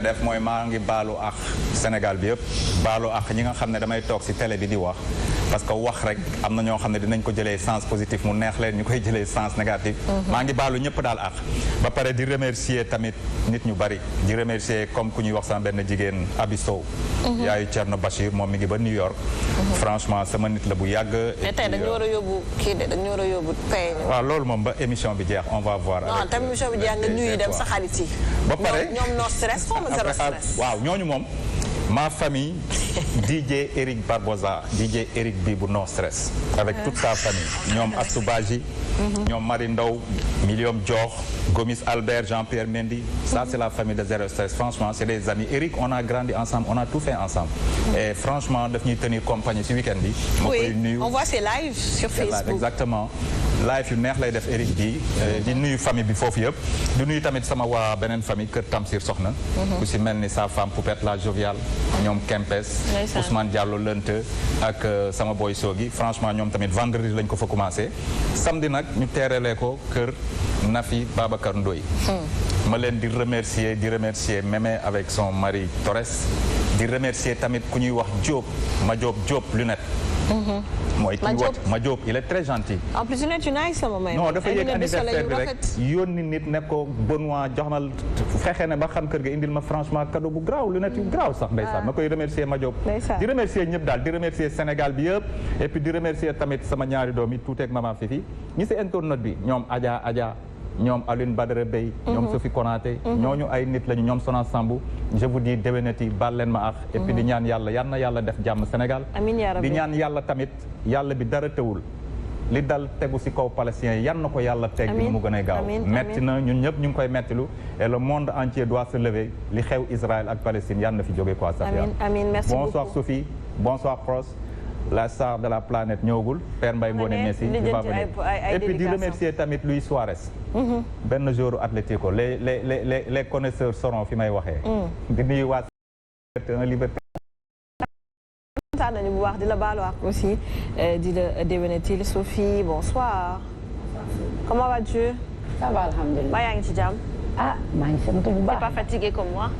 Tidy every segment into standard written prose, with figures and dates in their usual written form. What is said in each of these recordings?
def mooy maa ngi baalu ak Sénégal bi yëpp baalu ak ñi nga xam ne damay toog ci télé bi di wax parce que wax rek am na ñoo xam ne dinañ ko jëlee sens positif mu neex leen ñu koy jëlee sens négatif. maa ngi baalu ñëpp daal ak ba pare di remercier tamit nit ñu bari di remercier comme ku ñuy wax sama benn jigéen Abi Sow yaayu Thierno Bachir moom mi ngi ba New York. franchement sama nit la bu yàgg. mais tey dañu war a yóbbu kii de dañu war a yóbbu pay. waaw loolu moom ba émission bi jeex on va voir. non tam émission bi jeex nga nuyu dem sa xarit yi. ba pare ñoom no stress xaw ma zéro stress. waaw ñooñu moom ma famille DJ Eric Barbosa DJ Eric bi bu no stress avec toute sa famille ñoom Astou Badji ñoom Marie Ndaw Miliom Dior Gomis Albert Jean-Pierre Mendy ça c'est la famille de Zéro Stress franchement c'est des amis Eric on a grandi ensemble on a tout fait ensemble et franchement daf ñuy tenir compagnie ci week-end bi ma koy nuyu on voit ses lives sur Facebook exactement live yu neex lay def Eric bi di nuyu famille bi foofu yëpp di nuyu tamit sama waa beneen famille kër Tamsir Soxna ku si mel ni sa femme Poupette la joviale ñoom Kempes Ousmane Diallo Lente ak sama boy Sogi franchement ñoom tamit vendredi lañ ko fa commencé samedi nag ñu teeralee ko kër Nafi Babacar Ndoye ma leen di remercier Mémé avec son mari Torres di remercier tamit ku ñuy wax Diop ma Diop lunette mooy ki ñu ma Diop il est très gentil. en plus lunette yu nice sama may. non dafa yëg anniversaire bi rek yónni nit ne ko Benoît joxmal fexe ne ba xam kër ga indil ma franchement cadeau bu graaw lunette yu graaw sax ndeysaan ma koy remercier ma Diop. di remercier ñëpp daal di remercier Sénégal bi yëpp et puis di remercier tamit sama ñaari doom yi tuuti ak maman Fifi ñi si internaute bi ñoom Adja ñoom Alioune Badara Bey ñoom Sophie Konaté ñooñu ay nit lañu ñoom Sona Sambou je vous dis déwénati baal leen ma ak et puis di ñaan yàlla yal na yàlla def jàmm Sénégal di ñaan yàlla tamit yàlla bi dara teewul li dal tegu ci kaw palestiniens yi yan na ko yàlla teg bi mu gën a gaaw metti na ñun ñëpp ñu ngi koy mettilu et le monde entier doit se lever li xew Israël ak Palestine yan na fi jóge quoi Safia bonsoir Sophie bonsoir Pros la star de la planète ñëwagul Père Mbaye Ngoné Messi et puis di remercier tamit Luis Suarez benn jour Atlético les connaisseurs sauront fi may waxee di nuyu waa un liberté kontaan nañu bu baax di la baalu ak aussi di la déwénati Sophie bonsoir comment vas-tu ça va alhamdulilah maa yaa ngi ci jàmm ah maa ngi sant bu baax t'es pas fatiguée comme moi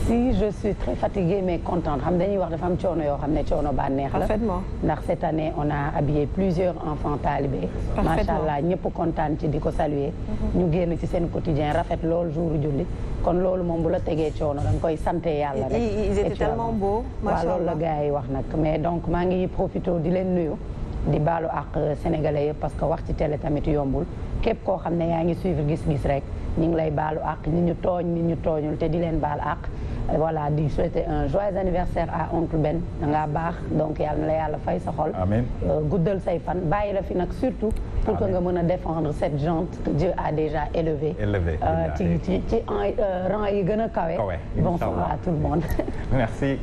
si je suis très fatiguée mais contente xam dañuy wax dafa am coono yoo xam ne coono bànneex la parfaitement ndax cette année on a habillé plusieurs enfants talibés macha allah ñëpp kontaan ci di ko saluer ñu génn ci seen quotidien rafet loolu jour julli kon loolu moom bu la tegee coono da nga koy sante yàlla rek ils étaient tellement beaux waaw loolu la gars yi wax nag mais donc maa ngi profité di leen nuyu di baalu ak sénégalais yëpp parce que wax ci télé tamit yombul képp koo xam ne yaa ngi suivre gis-gis rek ñu ngi lay baalu ak nit ñu tooñ nit ñu tooñul te di leen baal ak voilà di souhaiter un joyeux anniversaire à oncle Ben da ngaa baax donc yàlla na la yàlla fay sa xol amiin guddal say fan bàyyi la fi nag surtout pour que nga mën a défendre cette gente que Dieu a déjà élevée ci rang yi gën a kawe bonsoir à tout le monde merci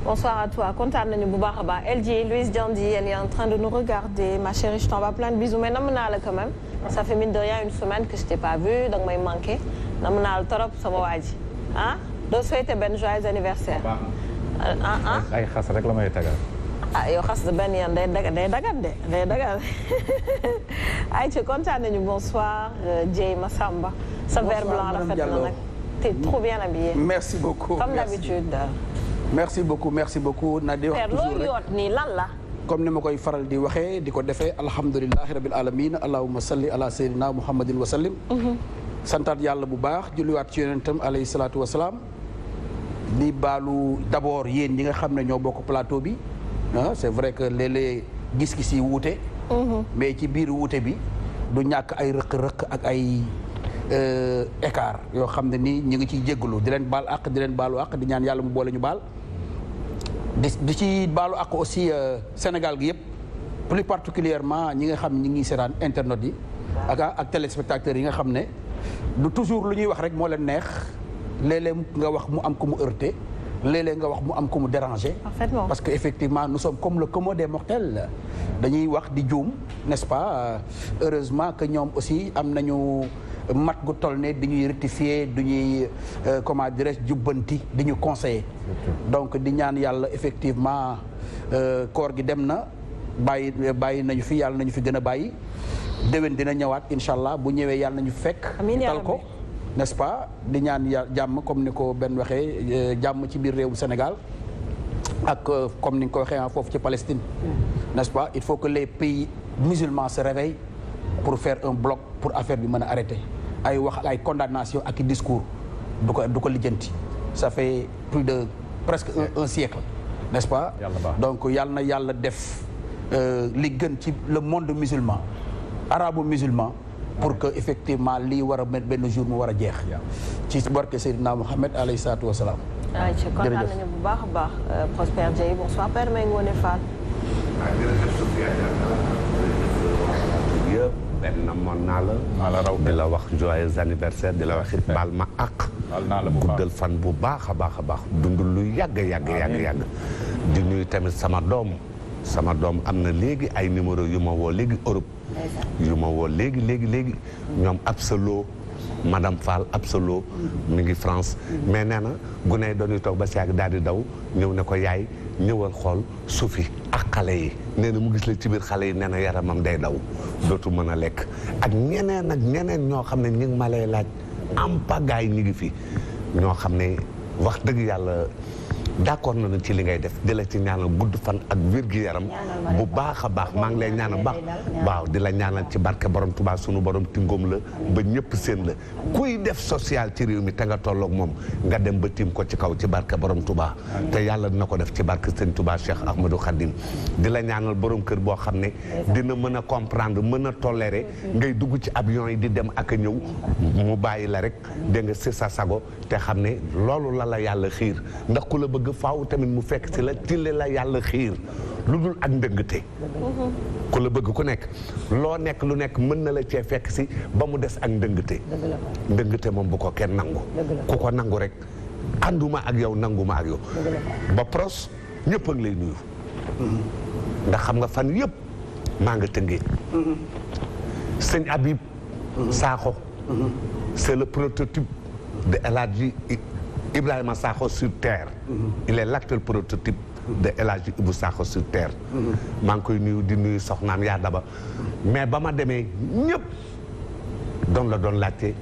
bonsoir à toi kontaan nañu bu baax a baax LG Louise Diandi elle est en train de nous regarder ma chérie je t'envoie plein de bisous mais nam naa la quand même ça fait mine de rien une semaine que je t'ai pas vu danga may manqué nam naa la torop sama waa ji ah doo souhaiter benn joyeux anniversaire ay xas rek la may tagal ah yow xas benn yan day dagan ay ci kontaan nañu bonsoir Dieye Massamba sa vert blanc rafet na nag t'es trop bien habillé merci beaucoup comme d'habitude merci beaucoup na di wax toujours rek yoot nii lan la comme ni ma koy faral di waxee di ko defee alhamdulilahi rabil alamin allahumma salli ala sayyidina muhammadin wa sallim santaat yàlla bu baax julliwaat ci yonentam alayhi salaatu wasalaam di baalu d'abord yéen ñi nga xam ne ñoo bokk plateau bi ah c'est vrai que léeg-léeg gis-gis yi wuute mais ci biir wuute bi du ñàkk ay rëq-rëq ak ay écart yoo xam ne nii ñu ngi ciy jéggalu di leen baal àq di leen baalu àq di ñaan yàlla mu boole ñu baal di ci baalu àq aussi Sénégal gi yëpp plus particulièrement ñi nga xam ñi ngi seetaan internet yi ak téléspectateurs yi nga xam ne du toujours lu ñuy wax rek moo leen neex léeg-léeg nga wax mu am ku mu heurté léeg-léeg nga wax mu am ku mu dérangé parce que effectivement nous sommes comme le commun des mortels dañuy wax di juum n'est-ce pas heureusement que ñoom aussi am nañu mat gu toll ne di ñuy rectifier du ñuy comment dirais-je jubbanti di ñu conseiller donc di ñaan yàlla effectivement koor gi dem na bàyyi nañu fi yàlla nañu fi gën a bàyyi déwén dina ñëwaat incha allah bu ñëwee yàlla nañu fekk tal ko n'est-ce pas di ñaan jàmm comme ni ko benn waxee jàmm ci biir réewu Sénégal ak comme ni nga ko waxee foofu ci Palestine n'est-ce pas il faut que les pays musulmans se réveillent pour faire un bloc pour affaire bi mën a arrêter ay wax ay condamnation ak i discours du ko lijjanti ça fait plus de presque un siècle n'est-ce pas donc yàlla na yàlla def li gën ci le monde musulman arabo-musulman pour que effectivement lii war a benn jour mu war a jeex ci barke Seydina Mohamed alayhi salaatu wa salaam. jërëjëf kontaan nañu bu baax a baax Prosper Dieye bonsoir Père Mbaye Ngoné Fall. yëpp benn moon naa la di la wax joyeux anniversaire di la wax it baal ma àq guddal fan bu baax a baax a baax dund lu yàgg di nuyu tamit sama doom am na léegi ay numéro yu ma woo léegi Europe yu ma woo léegi ñoom Absolo madame Fall Absolo mi ngi France mais nee na gune yi doon toog ba si yàgg daal di daw ñëw ne ko yaay ñëwal xool suufi ak xale yi nee na mu gis la ci biir xale yi nee na yaramam day daw dootu mën a lekk ak ñeneen ñoo xam ne ñu ngi ma lay laaj am pagaay ñi ngi fi ñoo xam ne wax dëgg yàlla d'accord na ci li ngay def di la ci ñaanal gudd fan ak wér-gi-yaram bu baax a baax maa ngi lay ñaanal baax waaw di la ñaanal ci barke borom Touba sunu borom tingoom la ba ñëpp seen la kuy def social ci réew mi te nga tolloog moom nga dem ba tiim ko ci kaw ci barke borom Touba te yàlla dina ko def ci barke sëñ Touba Cheikh Ahmadou Khadim di la ñaanal borom kër boo xam ne dina mën a comprendre mën a tolérer ngay dugg ci avion yi di dem ak a ñëw mu bàyyi la rek dégg nga si sa sago te xam ne loolu la yàlla xiir ndax ku la bëgg faaw tamit mu fekk ci la tille la yàlla xiir lu dul ak ndëngte ku la bëgg ku nekk loo nekk lu nekk mën na la cee fekk si ba mu des ak ndëngte moom bu ko kenn nangu ku ko nangu rek ànduma ak yow nanguma ak yow ba pros ñëpp a ngi lay nuyu ndax xam nga fan yëpp maa nga tëngee sëñ Habib Sakho c'est le prototype de El Hadji Ibrahima Sakho sur terre. Il est l'actuel prototype de El Hadji Ibou Sakho sur terre. maa ngi koy nuyu di nuyu soxnaam yaa daba mais ba ma demee ñëpp doon laajte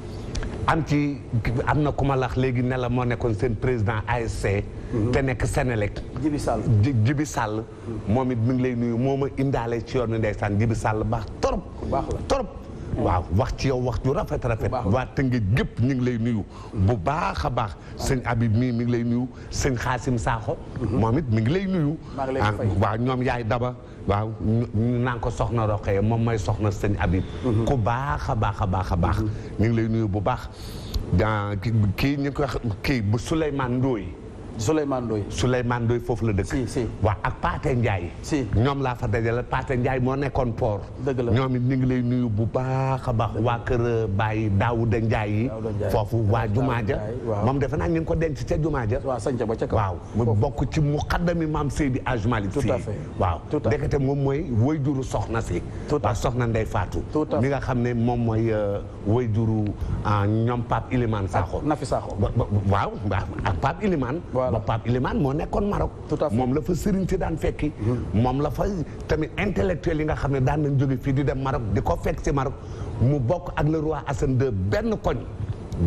am na ku ma lax léegi ne la moo nekkoon seen président ASC. te nekk Sénélec. Jibi Sall. moom it mi ngi lay nuyu moo ma indaale ci yoonu ndeysaan Jibi Sall baax trop. waaw wax ci yow wax ju rafet waa Tëngéej gépp ñu ngi lay nuyu bu baax a baax sëñ Habib mii mi ngi lay nuyu sëñ Xaasim Sakho moom it mi ngi lay nuyu waaw ñoom yaay daba waaw ñu naan ko soxna Roqee moom mooy soxna sëñ Habib ku baax a baax ñu ngi lay nuyu bu baax kii ñu ko wax kii bu Souleymane Ndoye foofu la dëkk waaw ak Paate Ndiaye ñoom laa fa dajale Paate Ndiaye moo nekkoon port ñoom it ñu ngi lay nuyu bu baax a baax waa kër Baye Daouda Ndiaye yi foofu waa jumaa ja moom defe naa ñu ngi ko denc ca jumaa ja waaw mu bokk ci muqaddami maam Seydi Hadj Malick Sy waaw ndekete moom mooy waajuru soxna si waaw soxna Ndey Fatou mi nga xam ne moom mooy waajuru ñoom Pape Ilimane Sakho Nafi Sakho waaw ak Pape Ilimane ba Pape Ilimane moo nekkoon Maroc moom la fa sëriñ si daan fekki moom la fa tamit intellectuel yi nga xam ne daan nañ jóge fii di dem Maroc di ko fekk si Maroc mu bokk ak le roi Hassan II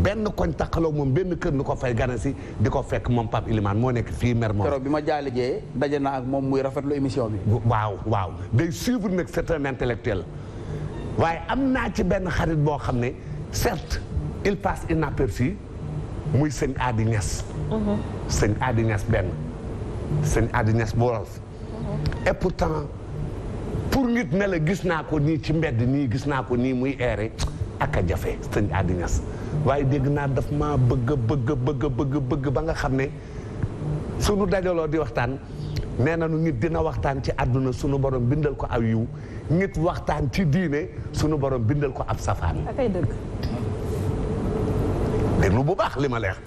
benn koñ taxaloo moom benn kër ni ko fay gana si di ko fekk moom Pape Ilimane moo nekk fii Mermoz keroog bi ma jaalijee daje naa ak moom muy rafetlu émission bi waaw day suivre nag c'est un intellectuel waaye am naa ci benn xarit boo xam ne certes il passe inaperçu muy sëñ Adi Niass sëñ Adi Niass sëñ Adi Niass bu Wolof et pourtant pour nit ne la gis naa ko nii ci mbedd nii gis naa ko nii muy eere ak a jafe sëñ Adi Niass waaye dégg naa daf maa bëgg ba nga xam ne sunu dajaloo di waxtaan nee nañu nit dina waxtaan ci àdduna sunu borom bindal ko aw yiw nit waxtaan ci diine sunu borom bindal ko ab safaan déglu bu baax li ma leex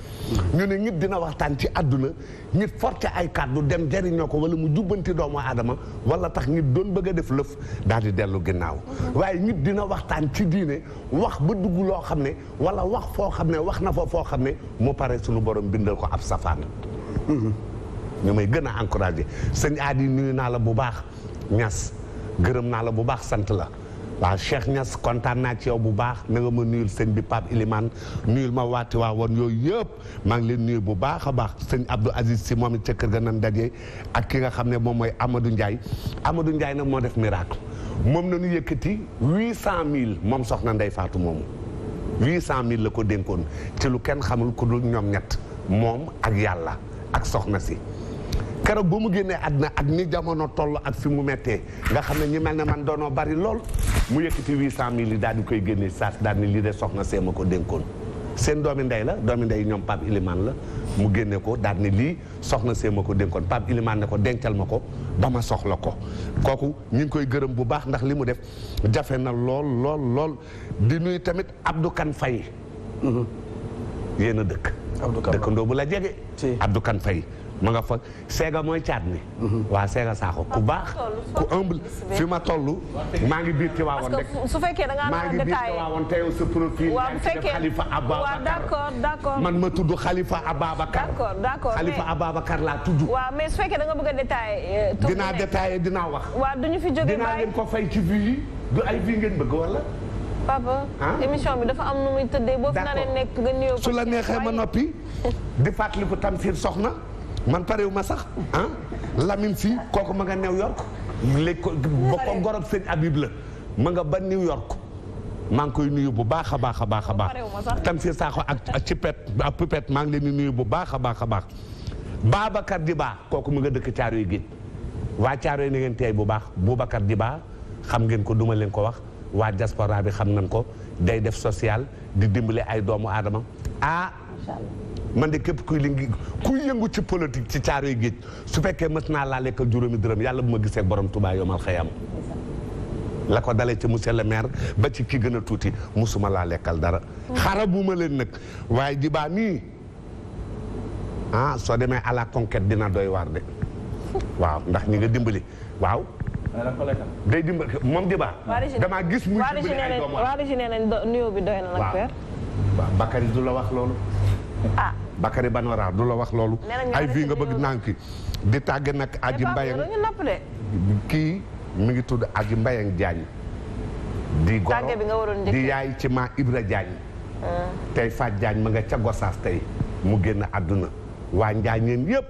ñu ne nit dina waxtaan ci àdduna nit forte ay kàddu dem jariñoo ko wala mu jubbanti doomu aadama wala tax nit doon bëgg a def lëf daal di dellu ginnaaw waaye nit dina waxtaan ci diine wax ba dugg loo xam ne wala wax foo xam ne wax na fa foo xam ne mu pare sunu borom bindal ko ab safaan ñu may gën a encouragé sëñ Adi nuyu naa la bu baax Ñas gërëm naa la bu baax sant la waaw Cheikh Niass kontaan naa ci yow bu baax na nga ma nuyul sëñ bi Pape Ilimane nuyul ma waati waa woon yooyu yëpp maa ngi leen nuyu bu baax a baax sëñ Abdou Aziz si moom it ca kër ga nan daje ak ki nga xam ne moom mooy Amadou Ndiaye Amadou Ndiaye nag moo def miracle moom na ñu yëkkati 800000 moom soxna Ndeye Fatou moomu 800000 la ko dénkoon ci lu kenn xamul ku dul ñoom ñett moom ak yàlla ak soxna si keroog ba mu génnee àddina ak ni jamono toll ak fi mu méttee nga xam ne ñi mel ne man doonoo bari lool mu yëkkati 800000 yi daal di koy génne saas daal ni lii de soxna see ma ko dénkoon seen doomi ndey la doomi ndey ñoom Pape Ilimane la mu génne ko daal ni lii soxna see ma ko dénkoon Pape Ilimane ne ko dencal ma ko ba ma soxla ko kooku ñu ngi koy gërëm bu baax ndax li mu def jafe na lool di nuyu tamit Abdou Kane Faye yéen a dëkk dëkkandoo bu la jege Abdou Kane Faye ma nga fa seega mooy caat ni waa seega saako ku baax ku humble fi ma toll maa ngi biir ci waawoon rek su fekkee da ngaa maa ngi biir ci waawoon te yow sa profil yaa ngi ci def Khalifa Ababacar d'accord man ma tudd Khalifa Ababacar d'accord Khalifa Ababacar laa tudd waaw mais su fekkee da nga bëgg a détailler dinaa détailler dinaa wax waaw duñu fi jógee dinaa leen ko fay ci vie yi du ay vie ngeen bëgg wala papa émission bi dafa am nu muy tëddee boo fi na leen nekk nga nuyoo su la neexee ma noppi di fàttaliku Tamsir soxna man parewu ma sax Lamine si kooku ma nga New York léegi ko ba ko gorob sëñ Habib la ma nga ba New York maa ngi koy nuyu bu baax a baax a baax a baax Tamsir Sakho ak ci pet ak pupet maa ngi leen di nuyu bu baax a baax a baax Babacar Diba kooku mu nga dëkk Caaroy Géej waa Caaroy na ngeen teey bu baax Boubacar Diba xam ngeen ko duma leen ko wax waa diaspora bi xam nañ ko day def social di dimbale ay doomu aadama man de képp kuy yëngu ci politique ci Caaroy Géej su fekkee mës naa laa lekkal juróomi dërëm yàlla bu ma gisee borom Tuubaa yomal xëyam la ko dalee ci monsieur le maire ba ci ki gën a tuuti musuma laa lekkal dara xarabuma leen nag waaye Diba nii soo demee à la conquête dina doy waar de waaw ndax ñi nga dimbali waaw day dimbali moom Diba damaa gis muy dimbali ay doomu waa Régis nee nañ nuyoo bi doy na nag père Bakary du la wax loolu Bakary Banora du la wax loolu ay fii nga bëgg nanki di tàgge nag Aji Mbayang kii mi ngi tudd Aji Mbayang Diagne di goro di yaay ci ma Ibra Diagne tey Faat Diagne ma nga ca Gosaas tey mu génn àdduna waa Njaañeen yëpp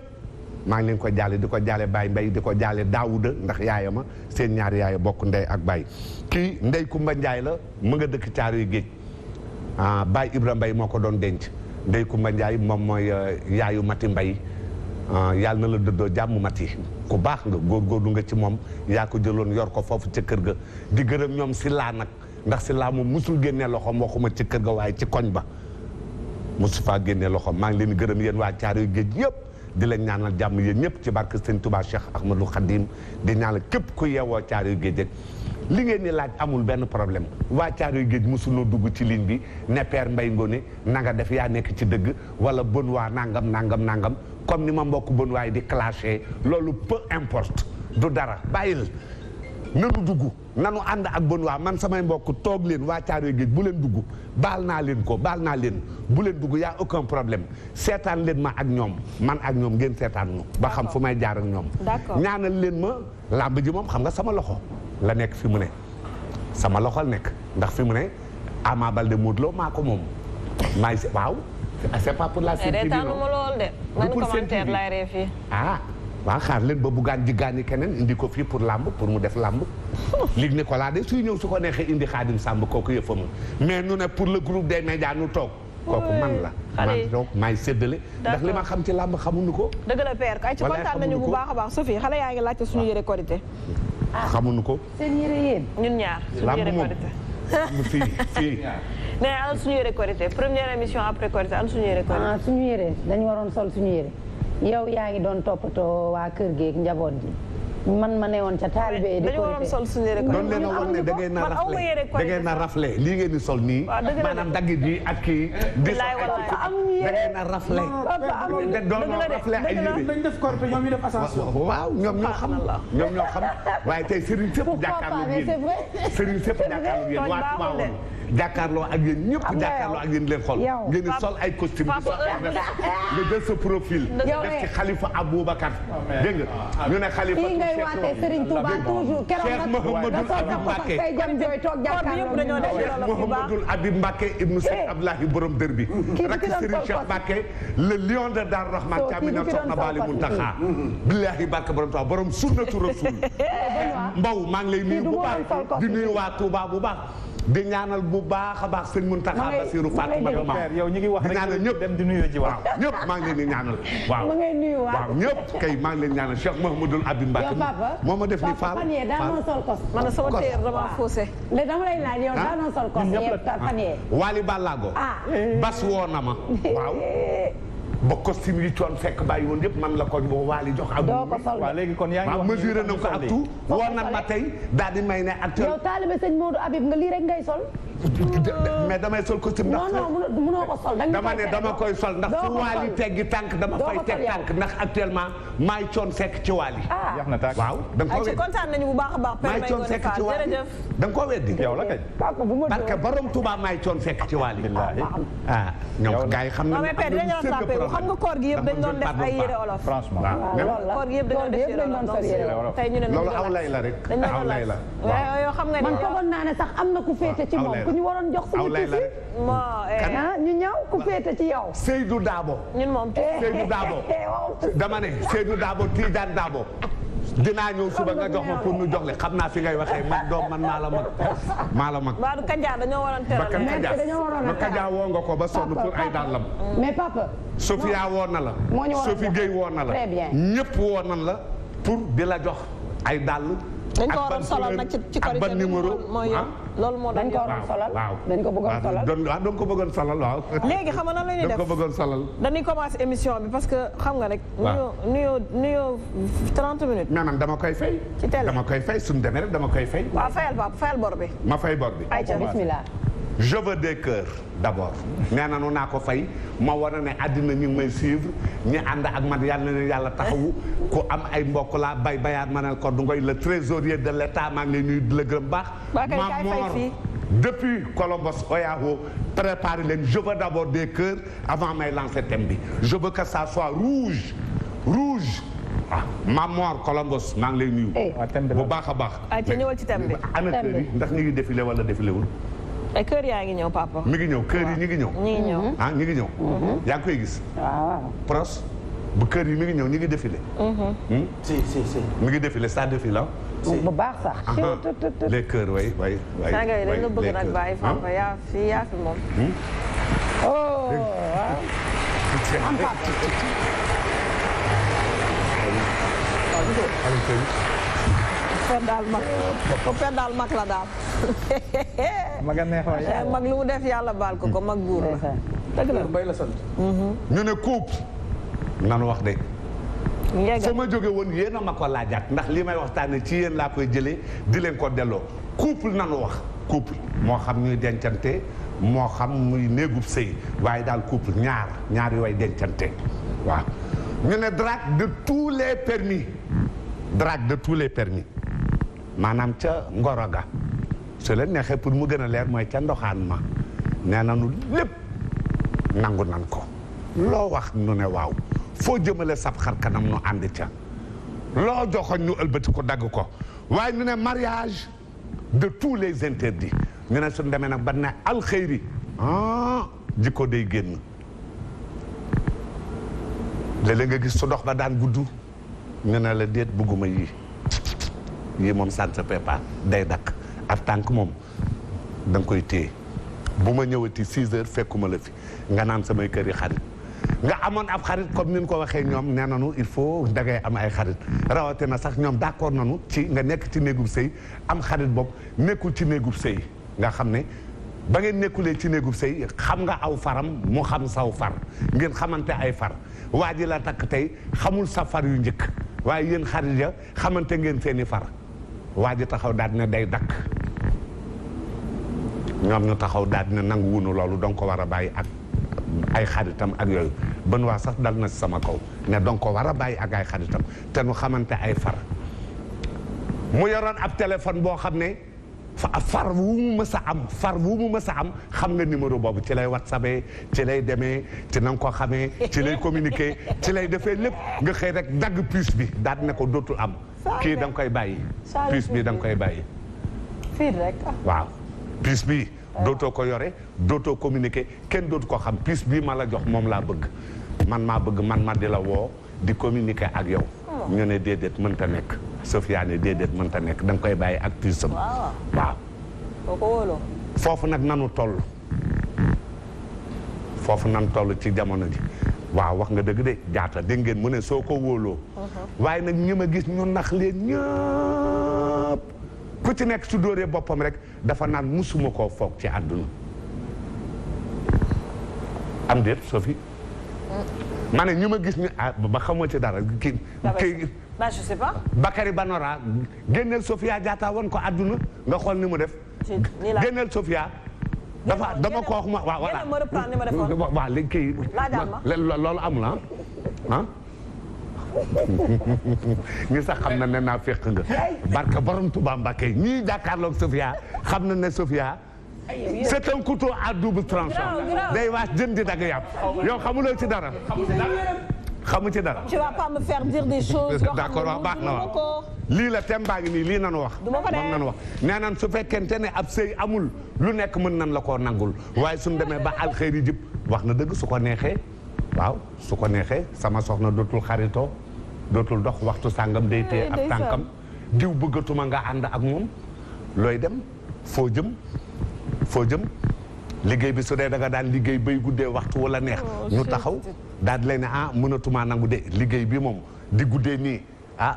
maa ngi leen ko jaale di ko jaale Baye Mbaye di ko jaale Daawuda ndax yaayama seen ñaari yaay bokk ndey ak Baye kii Ndey Kumba Njaay la mu nga dëkk Caaroy Géej Baye Ibra Mbaye moo ko doon denc Ndey Kumba Njaay moom mooy yaayu Mati Mbay yàlla na la dëddoo jàmm Mati ku baax nga góorgóorlu nga ci moom yaa ko jëloon yor ko foofu ca kër ga di gërëm ñoom si laa nag ndax si laa moom musul génnee loxoom waxuma ci kër ga waaye ci koñ ba musu faa génnee loxoom maa ngi leen di gërëm yéen waa Caaroy Géej yëpp di leen ñaanal jàmm yéen ñëpp ci barke Sëñ Touba Cheikh Ahmadou Khadim di ñaanal képp ku yeewoo Caaroy Géej li ngeen ni laaj amul benn problème waa Caaroy Géej mosunoo dugg ci ligne bi ne Père Mbaye Ngoné na nga def yaa nekk ci dëgg wala bon waa nangam comme ni ma mbokk bon waay di clashé loolu peu importe du dara bàyyil nanu dugg nanu ànd ak bon waa man samay mbokk toog leen waa Caaroy Géej bu leen dugg baal naa leen bu leen dugg y a aucun problème seetaan leen ma ak ñoom man ak ñoom ngeen seetaan ñu ba xam fu may jaar ak ñoom ñaanal leen ma làmb ji moom xam nga sama loxo la nekk fi mu ne sama loxol nekk ndax fi mu ne Ama Baldé Modou Lô maa ko moom maay waaw c'est pas pour la Sen TV man commentaire lay ree fii waaw xaar leen ba buggaan jiggaani keneen indi ko fii pour làmb pour mu def làmb Luc Nicolaï de suy ñëw su ko neexee indi Khadim Samb kooku yëfam mais nu ne pour le groupe des médias nu toog kooku man la man toog maay séddale ndax li ma xam ci làmb xamuñu ko dëgg la père ay ci kontaan nañu bu baax a baax Sophie xale yaa ngi laajte suñu yëre korité xamuñu ko seen yëre yéen ñun ñaar suñu yëre korité fii nee an suñu yëre korité première émission après korité an suñu yëre korité suñu yëre dañu waroon sol suñu yëre yow yaa ngi doon toppatoo waa kër geeg njaboot ji man ma ne woon ca taalibe di dañu waroon sol suñu yëre doon leen a wan ne da ngeen a rafle lii ngeen di sol nii maanaam daggit yi ak kii di da ngeen a rafle doon rafle ay yére dañ def korité ñoom ñu def ascension waaw ñoom ñoo xam waaye tey sëriñ sëpp jàkkaarloo yéen sëriñ sëpp jàkkaarloo yéen waa Tiwaawoon jàkkaarloo ak yéen ñëpp jàkkaarloo ak yéen leen xool ngeen sol ay costume nga jël sa profil def ci Khalifa Aboubacar dégg nga ñu ne Khalifa kii ngay waatee Serigne Touba toujours Cheikh Mouhamadoul Habib Mbacké Cheikh Mouhamadoul Habib Mbacké ibnu Cheikh Abdoulahi borom dër bi rak Serigne Cheikh Mbacké le lion de Darou Rahman Camina soxna Bali Muntaxa billahi barke borom Touba borom sunnatu rasul Mbow maa ngi lay nuyu bu baax di nuyu waa Touba bu baax di ñaanal bu baax a baax sëñ Muntaxa Basiru Fatima yow ñu ngi wax rek ñaanal ñëpp dem di nuyu ji waaw ñëpp maa ngi leen di ñaanal waaw waaw ñëpp kay maa ngi leen di ñaanal Cheikh Mouhamadoul Habib Mbacké moo ma def ni Fall man sama téer dama faussé léegi dama lay laaj yow daanoo sol kos fan yee Wally Ballago bas woo na ma waaw ba costume yi coon fekk bàyyi woon yëpp man la ko boo Wally jox ak waaw léegi kon yaa ngi wax mesuré na ko ak tout woo na ma tey daal di may ne actuel yow taalibe sëñ Modou Habib nga lii rek ngay sol mais damay sol costume ndax non mënoo ko sol dama ne dama koy sol ndax fu Wally teggi tànk dama fay teg tànk ndax actuellement maay coon sekk ci Wally waaw da nga ko weddi kontaan nañu bu baax a baax maay coon sekk ci Wally da nga ko weddi yow la kay parce que borom Touba maay coon sekk ci Wally ah ñoom gars yi xam na xam nga koor gi yëpp dañ doon def ay yére olof franchement koor gi yëpp dañ doon def yére olof tey ñu ne loolu aw lay la rek aw lay la yow xam nga man foogoon naa ne sax am na ku féete ci moom ku ñu waroon jox suñu tisi ñu ñëw ku féete ci yow Seydou Dabo ñun moom Seydou Dabo dama ne Seydou Dabo Tidiane Dabo dinaa ñëw suba nga jox ma pour ñu jox le xam naa fi ngay waxee man doom man maa la mag Ba Kaja dañoo waroon teral ba Kaja woo nga ko ba sonn pour ay dàllam mais papa Sophia woo na la Sophie Gueye woo na la ñëpp woo nan la pour di la jox ay dàll dañ ko waroon solal nag ci korité ban numéro mooy yoon loolu moo dañ ko waroon solal dañ ko bëggoon solal dañ ko bëggoon solal waaw léegi xam nga nan la ñuy def dañ ko bëggoon solal dañuy commencer émission bi parce que xam nga rek nuyoo 30 minutes mais man dama koy fay ci télé dama koy fay suñu demee rek dama koy fay waaw fayal bor bi ma fay bor bi ayca bismillah je veux des cœurs d'abord nee na nu naa ko fay ma war a ne àddina ñu ngi may suivre ñi ànd ak man yàlla na leen yàlla taxawu ku am ay mbokk laa bay bayaat manel ko du ngoy le trésorier de l'état maa ngi lay nuyu di la gërëm baax Mamor depuis Colombos Oyaho préparé leen je veux d'abord des cœurs avant may lancer thème bi je veux que ça soit rouge Mamor Colombos maa ngi lay nuyu bu baax a baax ayca ñëwal ci thème bi ana kër yi ndax ñu ngi défilé wala défilé wul ay kër yaa ngi ñëw papa. mi ngi ñëw kër yi ñu ngi ñëw. ñu ngi ñëw ah ñu ngi ñëw. yaa ngi koy gis. waaw. pros bu kër yi mi ngi ñëw ñu ngi défilé. si. mi ngi défilé ça défile ah. bu baax sax. les cœurs way. Sénégal yi dañ la bëgg nag bàyyi papa yaa fi moom. oh waaw. Père daal mag la daal. mag a neex waaye. mag lu mu def yàlla baal ko mag buur la. dëgg la mbay la sant. ñu ne couple. nanu wax de. fa ma jóge woon yéen a ma ko laajaat ndax li may waxtaane ci yéen laa koy jëlee di leen ko delloo couple nanu wax couple moo xam ñuy dencante moo xam muy néegub sëy waaye daal couple ñaar yooyu dencante waaw ñu ne drague de tous les permis maanaam ca ngoro ga su leen neexee pour mu gën a leer mooy ca ndoxaan ma nee nanu lépp nangu nan ko loo wax nu ne waaw foo jëmale sab xar kanam nu ànd ca loo joxoñ nu ëlbati ko dagg ko waaye ñu ne mariage de tous les interdits ñu ne suñ demee nag ba ne alxeyri jikko day génn léeg-léeg nga gis su dox ba daan gudd ñu ne la déet bugguma yii moom ça ne se fait pas day dakk ab tànk moom da nga koy téye bu ma ñëwati 6 heures fekkuma la fi nga naan samay kër yi xarit nga amoon ab xarit comme ni ñu ko waxee ñoom nee nañu il faut dangay am ay xarit rawatina sax ñoom d'accord nañu ci nga nekk ci néegub sëy am xarit boobu nekkul ci néegub sëy nga xam ne ba ngeen nekkulee ci néegub sëy xam nga aw faram mu xam saw far ngeen xamante ay far waa ji la takk tey xamul sa far yu njëkk waaye yéen xarit ya xamante ngeen seeni far waa ji taxaw daal ne day dakk ñoom ñu taxaw daal ne nangu wunu loolu donc ko war a bàyyi ak ay xaritam ak yooyu bën waa sax dal na si sama kaw ne donc ko war a bàyyi ak ay xaritam te nu xamante ay far mu yoroon ab téléphone boo xam ne far wu mu mës a am xam nga numéro boobu ci lay whatsappee ci lay demee ci na nga ko xamee ci lay communiquer ci lay defee lépp nga xëy rek dagg puce bi daal ne ko dootul am kii da nga koy bàyyi puce bi da nga koy bàyyi fii rek waaw puce bi dootoo ko yore dootoo communiquer kenn dootu ko xam puce bii ma la jox moom laa bëgg man maa bëgg man ma di la woo di communiquer ak yow ñu ne déedéet mënta nekk Sofia ne déedéet mënta nekk da nga koy bàyyi ak puce am waaw boo ko wóoloo foofu nag nanu toll ci jamono ji waaw wax nga dëgg de jaata dégg ngeen mu ne soo ko wóoloo waaye nag ñi ma gis ñu nax leen ñëpp ku ci nekk su dóoree boppam rek dafa naan musuma koo foog ci àdduna am déet Sophie ma ne ñu ma gis ñu ba xamoo ci dara kii je sais pas Bakary Banora génneel Sofia Diatta woon ko àdduna nga xool ni mu def génneel Sofia dafa dama ko wax ma waaw voilà waaw léegi kii loolu amul ah ñi sax xam na ne naa fekk nga barka borom Touba Mbacké ñii jàkkaarloog Sofia xam na ne Sofia c'est un couteau à double tranchant day waas jën di dagg yàpp yow xamuloo ci dara xamu ci dara. tu vas pas me faire dire des choses. d'accord waaw baax na waaw lii la thème baa ngi nii lii nanu wax. moom nanu wax nee nan su fekkente ne ab sëy amul lu nekk mën nan la koo nangul waaye suñu demee ba alxeyri jib wax na dëgg su ko neexee waaw su ko neexee sama soxna dootul xaritoo dootul dox waxtu sàngam day téye ab tànkam diw bëggatuma nga ànd ak moom looy dem foo jëm liggéey bi su dee da nga daan liggéey bay guddee waxtu wala neex ñu taxaw daal di lay ne mënatuma nangu de liggéey bi moom di guddee nii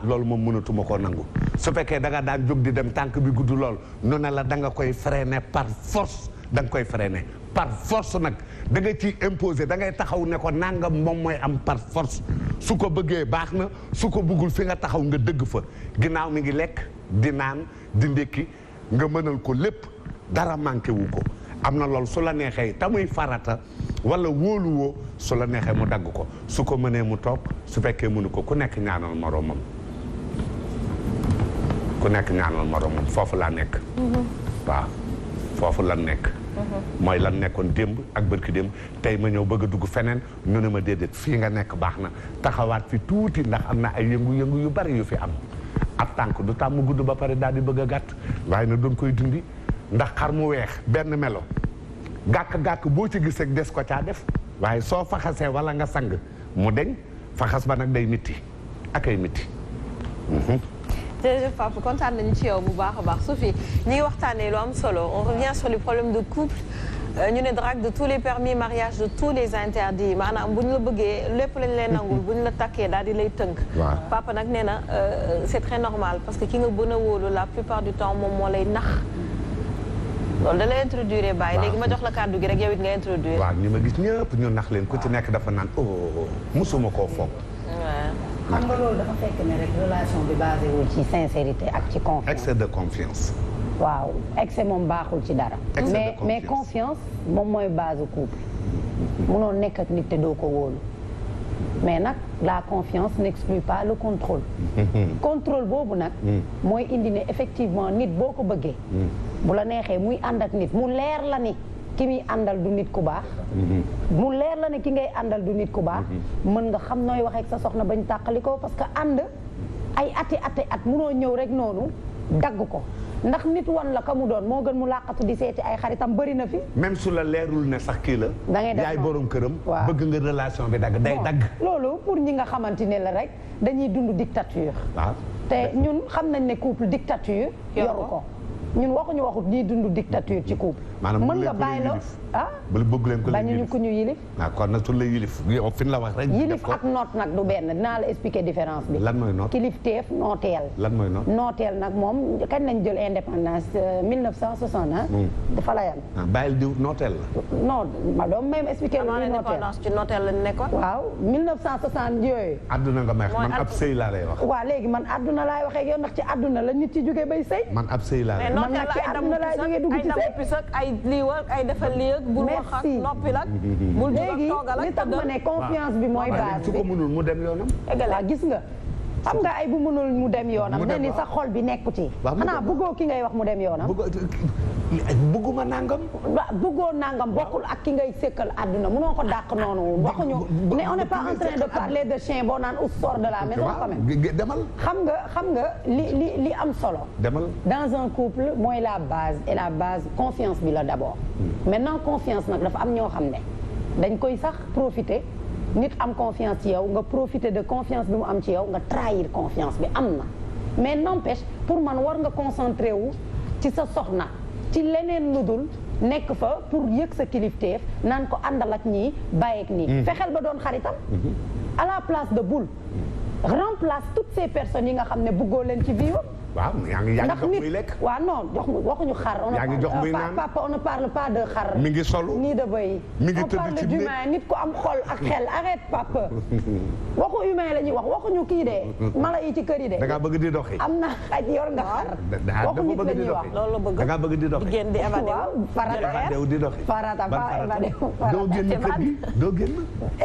loolu moom mënatuma koo nangu su fekkee da nga daan jóg di dem tànk bi gudd lool nu ne la da nga koy freiner par force da nga koy freiner par force nag da nga ciy imposer da ngay taxaw ne ko nangam moom mooy am par force su ko bëggee baax na su ko bëggul fi nga taxaw nga dëgg fa ginnaaw mi ngi lekk di naan di ndékki nga mënal ko lépp dara manqué wu ko am na loolu su la neexee te muy farata wala wóoluwoo su la neexee mu dagg ko su ko mënee mu toog su fekkee mënu ko ku nekk ñaanal moroomam foofu laa nekk waaw foofu lan nekk mooy lan nekkoon démb ak bërki démb tey ma ñëw bëgg a dugg feneen ñu ne ma déedéet fii nga nekk baax na taxawaat fi tuuti ndax am na ay yëngu-yëngu yu bari yu fi am ab tànk du tàmm gudd ba pare daal di bëgg a gàtt waaye na doon koy dundi ndax xar mu weex benn melo gàkk-gàkk boo ci gis rek des ko caa def waaye soo faxasee wala nga sang mu deñ faxas ba nag day mitti ak ay mitti jërëjëf Papa kontaan nañu ci yow bu baax a baax Sophie ñi ngi waxtaanee lu am solo on revient sur les problèmes de couple ñu ne drague de tous les permis mariage de tous les interdits maanaam bu ñu la bëggee lépp lañ lay nangul bu ñu la takkee daal di lay tënk Papa nag nee na c'est très normal parce que ki nga gën a wóolu la plupart du temps moom moo lay nax loolu da lay introduire bàyyi léegi ma jox la kàddu gi rek yow it nga introduire waaw ñi ma gis ñëpp ñu nax leen ku ci nekk dafa naan musuma koo foog xam nga loolu dafa fekk ne rek relation bi basé wu ci sincérité ak ci confiance excès de confiance waaw excès moom baaxul ci dara mais confiance moom mooy base couple munoo nekk ak nit te doo ko wóolu mais nag la confiance n'exclut pas le contrôle contrôle boobu nag mooy indi ne effectivement nit boo ko bëggee bu la neexee muy ànd ak nit mu leer la ni ki muy àndal du nit ku baax mu leer la ne ki ngay àndal du nit ku baax mën nga xam nooy waxee ak sa soxna bañ tàqali ko parce que ànd ay ati at munoo ñëw rek noonu dagg ko ndax nit wan la ka mu doon moo gën mu làqatu di seeti ay xaritam bëri na fi même su la leerul ne sax kii la da ngay def yaay borom këram bëgg nga relation bi dagg day dagg loolu pour ñi nga xamante ne la rek dañuy dund dictature te ñun xam nañ ne couple dictature yoru ko ñun waxut ñiy dund dictature ci couple mën nga bàyyi la bëgg leen ko bañuñu ku ñu yilif kon nag su la yilif yow fi la wax rek yilif ak noot nag du benn dinaa la expliquer différence bi lan mooy noot kilifteef nooteel lan mooy noot nooteel nag moom kañ lañ jël indépendance 1960 dafa la yan bàyyil diw nooteel la non ma doom même expliquer lu indépendance ci nooteel lañ nekkoon waaw 1960 yooyu adduna nga may man ab sëy laa lay wax waaw léegi man adduna laay waxee yow ndax ci adduna la nit ci jógee bay sëy man ab sëy laa lay man nag ci adduna laa jógee dugg ci sëy ay lii ay defal lii ak bul wax ak noppi la bul léegi li tax ma ne confiance bi mooy base su ko mënul mu dem yoonam waaw gis nga xam nga ay bu mënul mu dem yoonam. ne ni sa xol bi nekku ci. xanaa bëggoo ki ngay wax mu dem yoonam. bëgguma nangam. bëggoo nangam bokkul ak ki ngay sekkal àdduna mënoo ko dàq noonu. waxuñu mais on n'est pas en train de parler de chien boo naan ou sort de la maison quand même. demal. xam nga li am solo. demal. dans un couple mooy la base et la base confiance bi la d'abord. maintenant confiance nag dafa am ñoo xam ne dañ koy sax profiter. nit am confiance ci yow nga profiter de confiance bi mu am ci yow nga trahir confiance bi am na mais n'empêche pour man war nga concentrer wu ci sa soxna ci leneen lu dul nekk fa pour yëg sa kilifteef naan ko àndal ak ñii bàyyeek nii fexeel ba doon xaritam à la place de boule remplace toutes ces personnes yi nga xam ne bëggoo leen ci vie waaw yaa ngi jox muy lekk. waaw non waxuñu xar. yaa ngi jox muy naan papa on ne parle pas de xar. mi ngi solu ni de bëy. mi ngi tëdd ci biir on parle d'humain nit ku am xol ak xel arrête papa. waxu humain la ñuy wax waxuñu kii de. mala yi ci kër yi de. da ngaa bëgg di doxi. am na xaj yor nga xar. waxu nit la ñuy wax loolu la bëgg. da ngaa bëgg di doxi. di génn di évadé wu. farata di doxi. farata pas évadé wu. doo génn kër gi doo génn.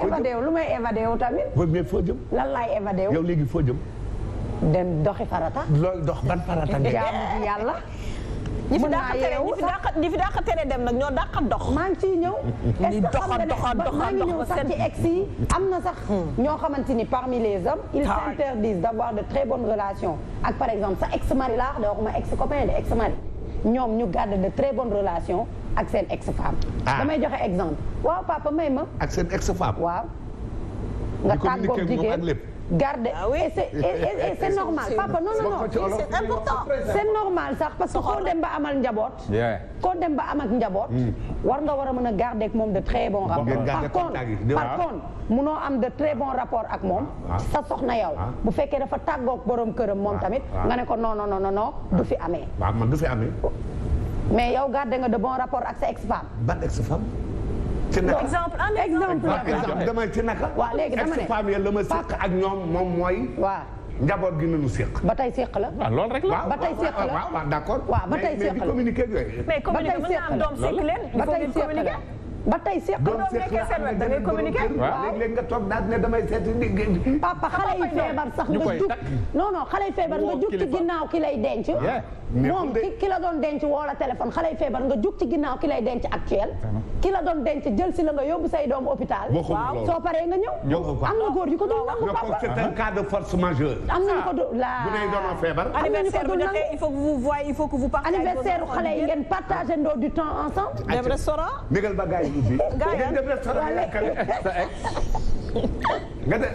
évadé wu lu may évadé wu tamit. mais foo jëm. lan laay évadé wu. yow léegi foo jëm. dem doxi farata. loolu dox ban farata nga. jaamu ci yàlla. ñi fi dàq tere dem nag ñoo dàq dox. maa ngi ciy ñëw. est-ce que xam nga ne maa ngi ñëw sax ci ex yi am na sax ñoo xamante ni parmi les hommes ils s'interdisent d'avoir de très bonnes relations ak par exemple sa ex-mari laa wax de waxuma ex-copain de ex-mari ñoom ñu garde de très bonnes relations ak seen ex-femme. damay joxe exemple. waaw papa may ma. ak seen ex-femme. waaw. nga tàggoog jigéen garde et c'est normal papa non c'est important. c'est normal sax parce que koo dem ba amal njaboot. koo dem ba am ak njaboot. war nga war a mën a garder ak moom de très bons rapports. par contre munoo am de très bons rapports ak moom. sa soxna yow. bu fekkee dafa tàggoog borom këram moom tamit. nga ne ko non du fi amee. waaw man du fi amee. mais yow garder nga de bons rapports ak sa ex-femme. ban ex-femme. ci naka exemple damay ci naka. waaw léegi dama ne ex-femme yi la ma séq ak ñoom moom mooy. waaw njaboot gi nañu séq. ba tey séq la. waaw loolu rek la ba tey séq la waaw d'accord. waaw ba tey séq la mais di communiquer yooyu. mais communiquer mën naa am doom séq leen. ba tey séq la ba tey séq la. doom séq la da ngay communiquer. waaw léeg-léeg nga toog daal ne damay seeti. papa xale yi feebar sax nga jug. non xale yi feebar nga jug ci ginnaaw ki lay denc. moom ki la doon denc woo la téléphone xale yi feebar nga jug ci ginnaaw ki lay denc actuel. ki la doon denc jël si la nga yóbbu say doom hôpital. waaw soo paree nga ñëw. am na góor yu ko dul nangu papa. c'est un cas de force majeure. am nañu ko dul la. bu dee doonoo feebar. anniversaire bu jotee il faut que vous voyez il faut que vous partagez. anniversaire xale yi ngeen partagé ndoo du temps ensemble. dem restaurant. négal ba gars yi ubbi. gars dem restaurant nga de.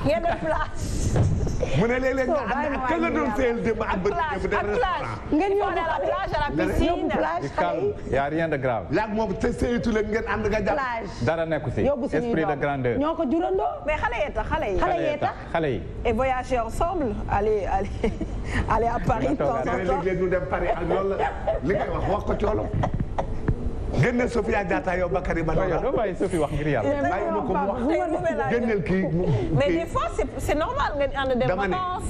ngeen def place. mu ne léeg-léeg nga ànd ak ka nga doon seel démb ak bët démb dem restaurant. ngeen yóbbu la plage à la piscine. plage xale yi. y a rien de grave. laag moom te seeyitu leen ngeen ànd nga jàpp. plage dara nekku si. yóbbu suñuy esprit de doom grandeur. ñoo ko jurandoo. mais xale yee tax xale yi. xale yee tax xale yi. et voyager ensemble aller à Paris de temps en temps. léeg-léeg ñu dem Paris ak loolu la li ngay wax ko ci wolof. génne Sofia Diatta yow Bakary Banora. doo bàyyi Sophie wax ngir yàlla. bàyyi ma ko mu wax génneel kii. mais des fois c'est normal ngeen ànd dem vacances.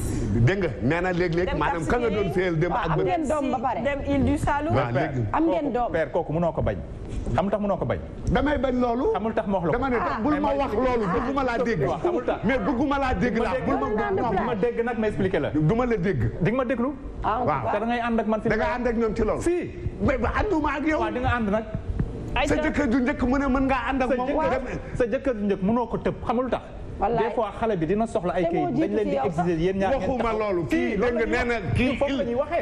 dégg nga nee na léeg-léeg maanaam ka nga doon seel dem ak am ngeen doom ba pare. dem île du Saloum. waaw léegi am ngeen doom. père kooku mënoo ko bañ. xamul tax mënoo ko bañ. damay bañ loolu. xamul tax ma wax la ko. dama ne bul ma wax loolu bëgguma laa dégg. xamul tax mais bëgguma laa dégg laa bul ma dégg nag ma expliqué la. du ma la dégg. di nga ma déglu. waaw te da ngay ànd ak man. da nga ànd ak ñoom ci loolu. si. mais ba ànduma ak yow. waaw di nga ànd nag. sa jëkkër ju njëkk mu ne mën ngaa ànd ak moom. sa jëkkër ju njëkk mënoo ko tëb xamul tax. des fois xale bi dina soxla ay kayit dañ leen di exiger yéen ñaar waxuma loolu kii dégg nga nee na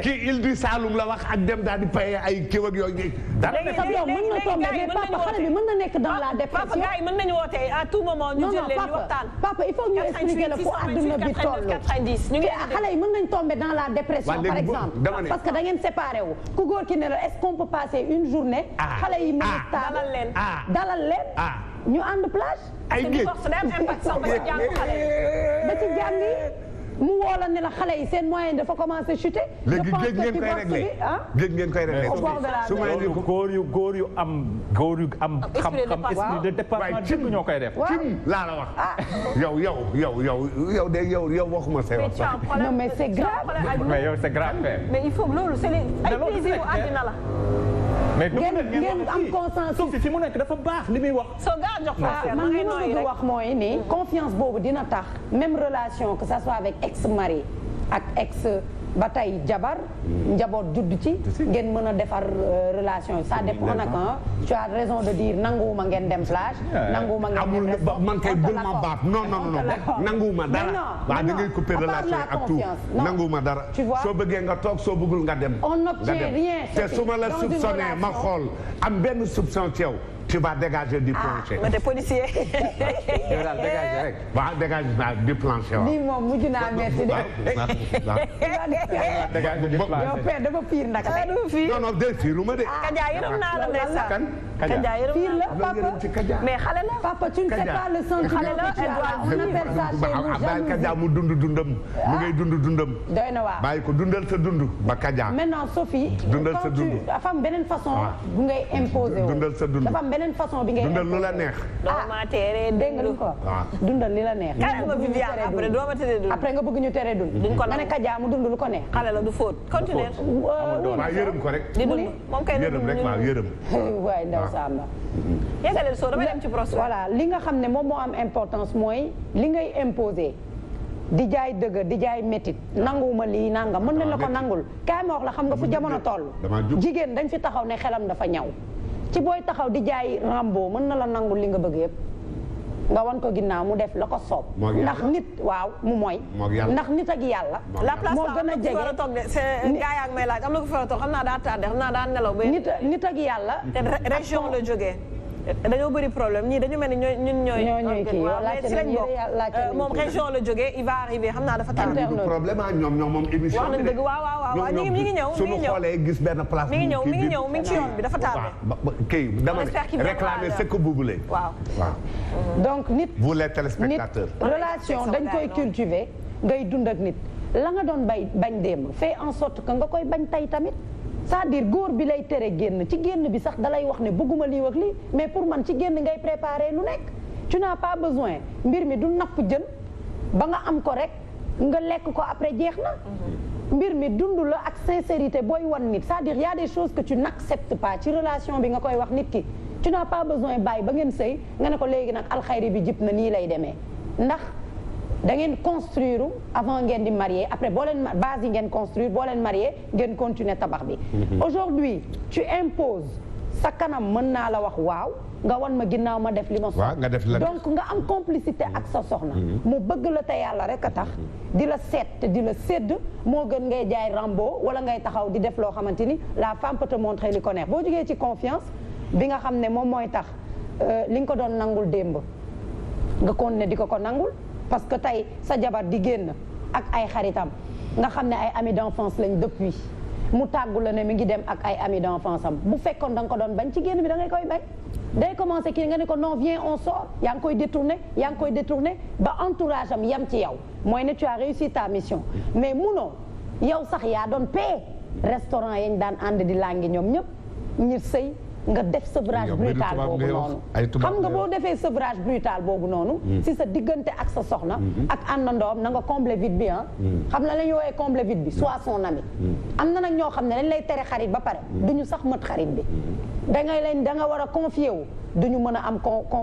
kii île du Saloum la wax ak dem daal di paye ay kéw ak yooyu. dara ne sax yow mën na tomber mais papa xale bi mën na nekk dans la dépression. papa gars yi mën nañu woote à tout moment ñu jël leen ñu waxtaan. papa il faut ñu expliquer la fu àdduna bi toll. xale yi mën nañ tomber dans la dépression par exemple. parce que da ngeen séparé wu. ku góor ki ne la est-ce qu'on peut passer une journée. xale yi mën a dalal leen. ñu ànd plage. ay géej ba ci jàng yi mu woo la ne la xale yi seen moyen dafa commencé chuter. léegi géej ngeen koy réglé géej ngeen koy réglé. su ma góor yu am xam-xam esprit de dépassement dëgg ñoo koy def. cim laa la wax. yow de yow waxuma say wax sax. non mais c'est grave. mais yow c'est grave. mais il faut loolu c'est ay plaisir àddina la. ngeen am consensus. Sophie fi mu nekk dafa baax li muy wax. soo gaa jox man li ma bëgg wax mooy ni confiance boobu dina tax même relation que ça soit avec ex mari ak ex ba tey jabar njaboot judd ci ngeen mën a defar relation ça dépend nag tu as raison de dire nanguwuma ngeen dem plage nanguwuma ngeen dem resto man kay bul ma baat non nanguwuma dara waaw da ngay couper relation ak tout nanguwuma dara soo bëggee nga toog soo bëggul nga dem on n'obtient rien te su ma la soupçonné ma xool am benn soupçon ci yow tu vas dégager du plancher. mais t'es policier. yow daal dégager rek. waaw dégager du plancher waaw. lii moom mujj naa metti de. dégager du plancher. yow père dafa fiir nag. non non de fiiruma de. Kaja yërëm naa la ndeysaan. Kaja fiir la papa. mais xale la. papa tu ne sais pas le sentiment que tu as. on appelle ça chez nous jalousie. Kaja mu dund dundam. mu ngay dund dundam. doy na waar. bàyyi ko dundal sa dund ba Kaja. maintenant Sophie. dundal sa dund. dafa am beneen façon. bu ngay imposer wu. dundal sa dund. beneen façon bi ngay dundal lu la neex. dooma tere dégg nga ko dundal li la neex. kay ma Viviane après dooma tere dund. après nga bëgg ñu tere dund. duñ ko nga ne Kaja mu dund lu ko neex. xale la du fóot continuer. waaw yërëm ko rek. di dund moom kay yërëm rek waaw yërëm. waay ndaw Samba. yeggaleel soo damay dem ci procès. voilà li nga xam ne moom moo am importance mooy li ngay imposer. di jaay dëgg di jaay métit nanguwuma lii nangam mën nañ la ko nangul kaay ma wax la xam nga fu jamono toll. jigéen dañ fi taxaw ne xelam dafa ñaw. ci booy taxaw di jaay Rambo mën na la nangul li nga bëgg yëpp nga wan ko ginnaaw mu def la ko soob ndax nit waaw mu mooy ndax nit ak yàlla moo gën a jege gaa yaa ngi may laaj am na ko fa toog xam naa daa tardé xam naa daa nelaw ba nit ak yàlla te région la jógee dañoo bëri problème ñii dañu mel ni ñun ñooy kii laajte nañu moom région la jógee il va arriver xam naa dafa tardé problème ñoom moom émission wax nañ dëgg waaw ñi ngi ñëw suñu xoolee gis benn place mi ngi ñëw mi ngi ci yoon bi dafa tardé kii dama réclamer ce que vous voulez waaw donc nit vous les téléspectateurs relation dañ koy cultiver ngay dund ak nit la nga doon bañ démb fais en sorte que nga koy bañ tey tamit c'est-à-dire góor bi lay tere génn ci génn bi sax dalay wax ne bëgguma lii ak lii mais pour man ci génn ngay préparer lu nekk tu n'as pas besoin mbir mi du napp jën ba nga am ko rek nga lekk ko après jeex na mbir mi dund la ak sincérité booy wan nit c'est-à-dire y a des choses que tu n'acceptes pas ci relation bi nga koy wax nit ki tu n'as pas besoin bàyyi ba ngeen sëy nga ne ko léegi nag alxayri bi jib na nii lay demee ndax da ngeen construire avant ngeen di marier après boo leen base yi ngeen construire boo leen marier ngeen continuer tabax bi aujourd'hui tu imposes sa kanam mën naa la wax waaw nga wan ma ginnaaw ma def li ma soxla donc nga am complicité ak sa soxna mu bëgg la te yàlla rek a tax di la seet te di la sédd moo gën ngay jaay Rambo wala ngay taxaw di def loo xamante ni la femme peut te montrer li ko neex boo jógee ci confiance bi nga xam ne moom mooy tax li nga ko doon nangul démb nga continuer di ko nangul parce que tey sa jabar di génn ak ay xaritam nga xam ne ay amis d'enfance lañ depuis mu tàggu la ne mi ngi dem ak ay amis d'enfance am bu fekkoon da nga ko doon bañ ci génn bi da ngay koy bañ day commencé kii nga ne ko non viens on sort yaa ngi koy détourné ba entourage am yam ci yow mooy ne tu as réussi ta mission mais munoo yow sax yaa doon paye restaurant yañ daan ànd di langi ñoom ñëpp ñi sëy nga def sevrage brutal boobu noonu xam nga boo defee sevrage brutal boobu noonu si sa diggante ak sa soxna ak àndandoom na nga combler vide bi xam na la ñu woowee combler vide bi soit son ami am na nag ñoo xam ne dañ lay tere xarit ba pare duñu sax mët xarit bi da nga war a confier wu duñu mën a am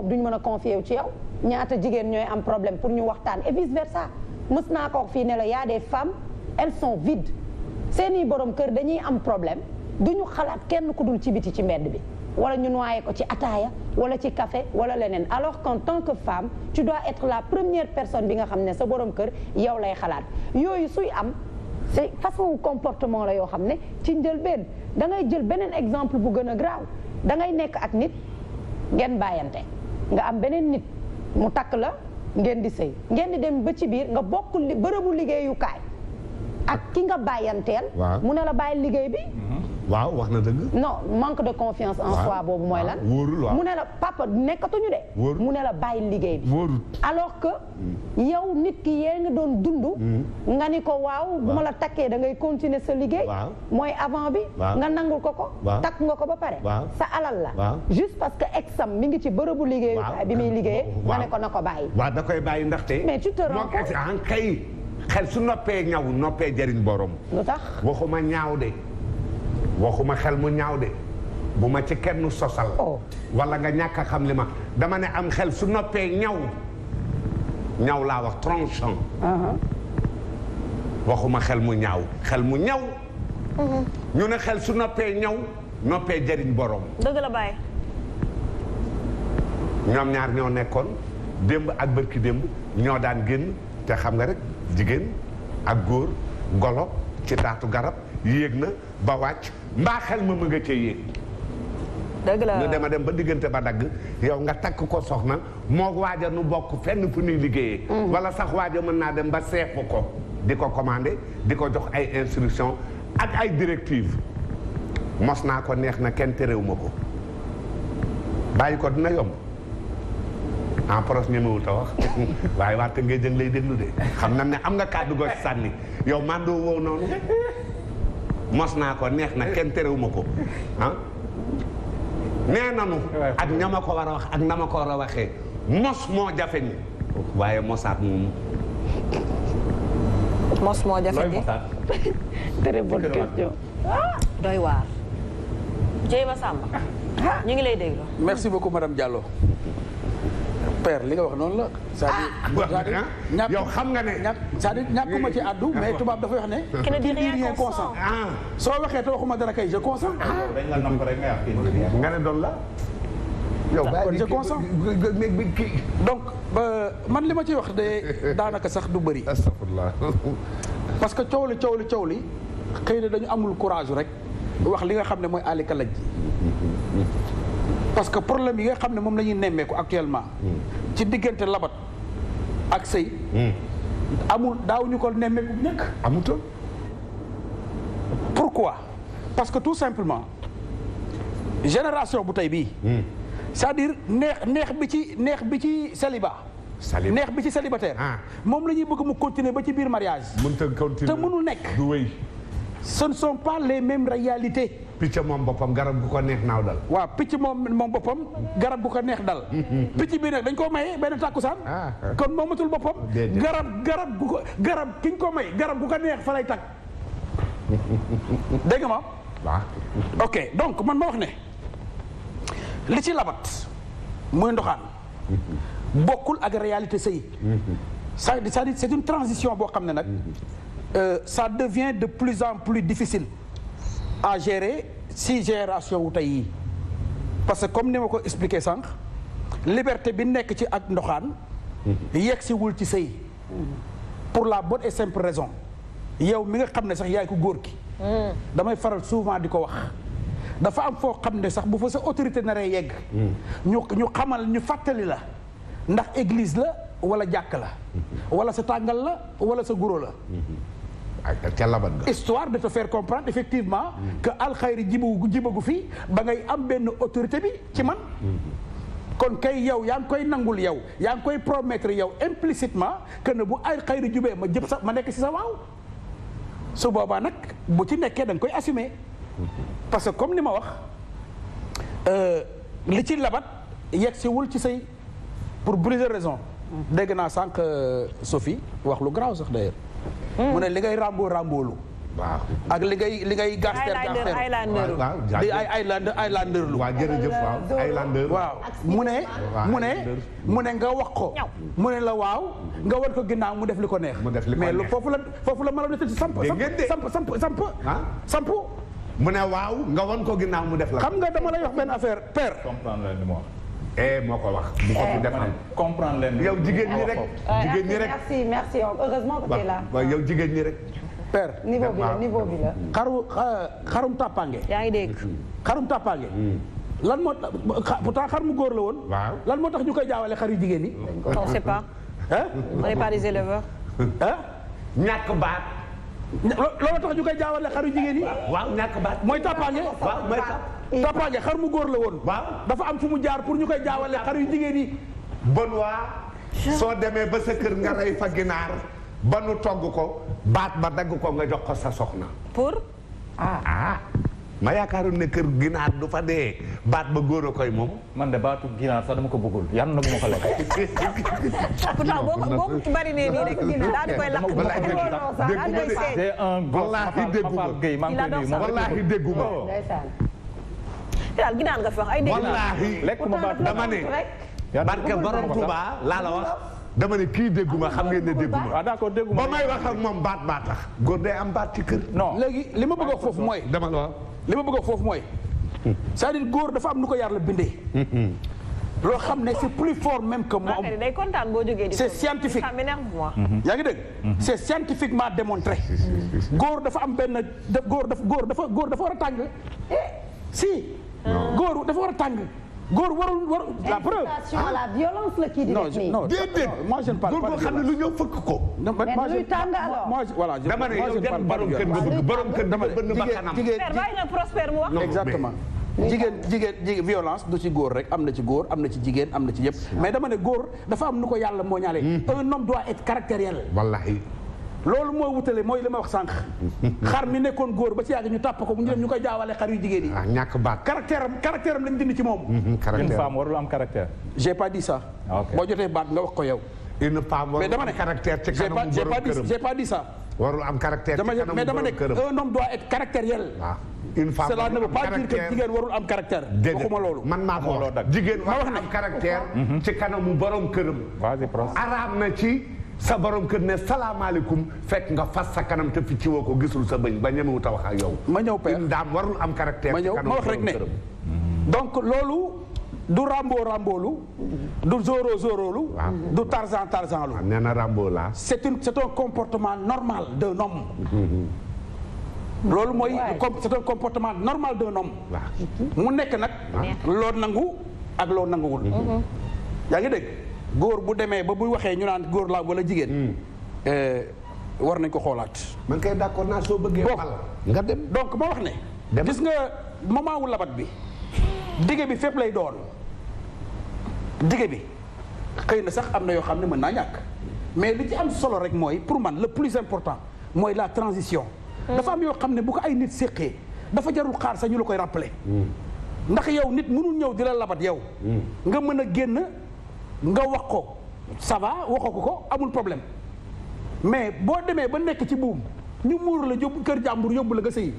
duñu mën a confier wu ci yow ñaata jigéen ñooy am problème pour ñu waxtaan et vice versa mës naa ko wax fii ne la y a des femmes elles sont vides seeni borom kër dañuy am problème duñu xalaat kenn ku dul ci biti ci mbedd bi wala ñu noyé ko ci ataaya wala ci café wala leneen alors qu'en tant que femme tu dois être la première personne bi nga xam ne sa borom kër yow lay xalaat yooyu suy am c'est façon comportement la yoo xam ne ci njëlbeen da ngay jël beneen exemple bu gën a graaw da ngay nekk ak nit ngeen bàyyante nga am beneen nit mu takk la ngeen di sëy ngeen di dem ba ci biir nga bokk bërëbu liggéeyukaay ak ki nga bàyyanteel mu ne la bàyyi liggéey bi waaw wax na dëgg. non manque de confiance en soi boobu mooy lan. wóorul waaw mu ne la papa nekkatuñu de. mu ne la bàyyi liggéey bi. wóorul alors que yow nit ki yee nga doon dund. nga ni ko waaw bu ma la takkee da ngay continuer sa liggéey. mooy avant bi. nga nangul ko. takk nga ko ba pare. sa alal la. juste parce que exam mi ngi ci bërëbu liggéeyu bi muy liggéeyee. nga ne ko na ko bàyyi. waaw da koy bàyyi ndaxte. mais tu te rends compte kay xel su noppee ñaw noppee jëriñ borom. lu tax waxuma ñaaw de. waxuma xel mu ñaaw de bu ma ci kenn sosal. wala nga ñàkk a xam li ma dama ne am xel su noppee ñaw laa wax tranchant. waxuma xel mu ñaaw xel mu ñaw. ñu ne xel su noppee noppee jëriñ borom. dëgg la Baye. ñoom ñaar ñoo nekkoon démb ak bërki démb ñoo daan génn te xam nga rek jigéen ak góor golo ci taatu garab yéeg na ba wàcc mbaa xel ma nga cee yéeg. dëgg la ñu dem a dem ba diggante ba dagg yow nga takk ko soxna moo waaja nu bokk fenn fu ñuy liggéeyee. wala sax waaja mën naa dem ba seexu ko di ko commandé di ko jox ay instruction ak ay directive mos naa ko neex na kenn terewuma ko bàyyi ko dina yomb en proche ñemewul ta wax waaye waa Tëngéej jëng lay déglu de xam na ne am nga kàddu goo sànni yow mandoo woo noonu mos naa ko neex na kenn terewuma ko ah nee nanu ak ña ma ko war a wax ak na ma ko war a waxee mos moo jafe ni waaye mosaat moom mos moo jafe ni très bonne question doy waar Dieye Massamba ñu ngi lay déglu. merci beaucoup madame Diallo père li nga wax noonu la. c'est-à-dire yow xam nga ne. c'est-à-dire ñàkkuma ci àddu mais tubaab dafay wax ne. qui ne dit rien consent. soo waxee te waxuma dara kay je consens. nga ne doon la. yow kon je consens. donc man li ma ciy wax de daanaka sax du bëri. astafurlah. parce que coow li xëy na dañu amul courage rek wax li nga xam ne mooy alika laj parce que problème yi nga xam ne moom la ñuy nemmeeku actuellement ci diggante labat ak sëy amul daawuñu ko nemmeeku bu njëkk amutoon pourquoi parce que tout simplement génération bu tey bii c'est-à-dire neex bi ci célibat neex bi ci célibataire moom la ñuy bëgg mu continuer ba ci biir mariage te mënul nekk du wéy ce ne sont pas les mêmes réalités. picc moom boppam garab gu ko neex naaw dal. waaw picc moom boppam garab gu ko neex dal. picc bi nag dañ koo maye benn tàkkusaan. kon moomatul boppam. garab ki ñu ko may garab gu ko neex fa lay tàkk. dégg nga ma. waaw. ok donc man ma wax ne li ci labat muy ndoxaan bokkul ak réalité sëy. c'est-à-dire c'est une transition boo xam ne nag. Ça devient de plus en plus difficile à gérer si génération wu tey yii parce que comme ni ma ko expliqué sànq liberté bi nekk ci ak ndoxaan yegg si wul ci sëy pour la bonne et simple raison yow mi nga xam ne sax yaay ko góor ki damay faral souvent di ko wax dafa am foo xam ne sax bu fa sa autorité naree yegg ñu xamal ñu fàttali la ndax église la wala jàkk la wala sa tàngal la wala sa guro la ca labat ga histoire de te faire comprendre effectivement que alxayri jibagu fi ba ngay am benn autorité bi ci man kon kay yow yaa ngi koy nangul yow yaa ngi koy promettre yow implicitement que ne bu alxayri jubee ma jëp sax ma nekk si sa waaw su boobaa nag bu ci nekkee da nga koy assumer parce que comme ni ma wax li ci labat yegg si wul ci sëy pour plusieurs raisons dégg naa sànq Sophie wax lu garaaw sax d'ailleurs mu ne li ngay ramboolu waaw ak li ngay gaster di aylander lu waaw jërëjëf waaw aylander waaw mu ne nga wax ko mu ne la waaw nga war ko ginnaaw mu def li ko neex mais foofu la mën a def samp mu ne waaw nga won ko ginnaaw mu def la xam nga dama lay wax benn affaire père moo ko wax bu ko defal comprendre leen yow jigéen ñi rek merci heureusement que tu es là yow jigéen ñi rek père niveau bi la xarum tàppaange yaa ngi dégg xarum tàppaange lan moo pourtant xar mu góor la woon waaw lan moo tax ñu koy jaawale xar yu jigéen yi on sait pas on n'est pas des éleveurs ñàkk baat loolu tax ñu koy jaawale xar yu jigéen yi waaw ñàkk baat mooy tàppaange waaw mooy tàppaange xar mu góor la woon waaw dafa am fu mu jaar pour ñu koy jaawale xar yu jigéen yi bon waa soo demee ba sa kër nga rey fa ginaar ba nu togg ko baat ba dagg ko nga jox ko sa soxna pour ma yaakaaroon ne kër ginaar du fa dee baat ba góor a koy moom man de baatu ginaar sax dama ko bëggul yan nag moo ko lekk pourtant boo ko bari nee nii rek daal di koy lakk wallaahi dégguma daal gi daan nga fi wax ay dégg wallaahi lekk ma baat dama ne barke borom Touba laa la wax dama ne kii dégguma xam ngeen ne dégguma. waaw d'accord dégguma ba may wax ak moom baat tax góor day am baat ci kër. non léegi li ma bëgg a wax foofu mooy. dama la li ma bëgg a wax foofu mooy. c'est-à-dire góor dafa am nu ko yàlla bindee. loo xam ne c'est plus fort même que moom. day kontaan boo jógee di c'est scientifique. ça m'énerve moi. yaa ngi dégg. c'est scientifiquement démontré. góor dafa am benn góor dafa war a tàng. si. góor dafa war a tàng. góor warul la preuve. la violence la kii di def nii. non déedéet. moi je ne parle pas de góor boo xam ne lu ñëw fëkk ko. mais luy tàng alors. moi voilà dama ne yow dem borom kër nga bëgg borom kër dama bëgg ba kanam. Père bàyyi na Prospère mu wax. exactement. jigéen violence du ci góor rek am na ci góor am na ci jigéen am na ci yëpp. mais dama ne góor dafa am nu ko yàlla moo ñaale. un homme doit être caractériel. wallahi. loolu mooy wutale mooy li ma wax sànq. xar mi nekkoon góor ba ci yàgg ñu tàpp ko ñu koy jaawale xar yu jigéen yi. ah ñàkk baat. caractère am lañ dindi ci moom. une femme warul am caractère. j'ai pas dit ça. boo jotee baat nga wax ko yow. une femme warul am caractère ci kanamu borom këram. j'ai pas dit ça. warul am caractère ci kanamu mais dama borom këram. ne un homme doit être caractériel. waaw une femme cela ne veut pas dire que jigéen warul am caractère. waxuma loolu. man maa ko wax jigéen warul am caractère. ci kanamu borom këram. vas-y Pros. araam na ci. sa borom kër ne salaamaaleykum fekk nga fas sa kanam te fi ci woo ko gisul sa bëñ ba ñemewut a wax ak yow. ma ñëw père une dame warul am caractère. ma ñëw ma wax rek ne donc loolu du ramboolu du zoroolu. du tarzanlu. nee na rambo la. c'est un comportement normal d'un homme. loolu mooy c'est un comportement normal d'un homme. mu nekk nag. loo nangu ak loo nanguwul. yaa ngi dégg. góor bu demee ba bu waxee ñu naan góor la wala jigéen. war nañ ko xoolaat. man kay d'accord naa soo bëggee. nga dem donc ma wax ne. gis nga moment wu labat bi. dige bi fépp lay doon. dige bi xëy na sax am na yoo xam ne mën naa ñàkk. mais li ci am solo rek mooy pour man le plus important mooy la transition. dafa am yoo xam ne bu ko ay nit séqee dafa jarul xaar sax ñu la koy rappeler. ndax yow nit mënul ñëw di la labat yow. nga mën a génn. nga wax ko ça va waxoo ko amul problème mais boo demee ba nekk ci buum ñu muur la yóbbu kër jàmbur yóbbu la nga sëyi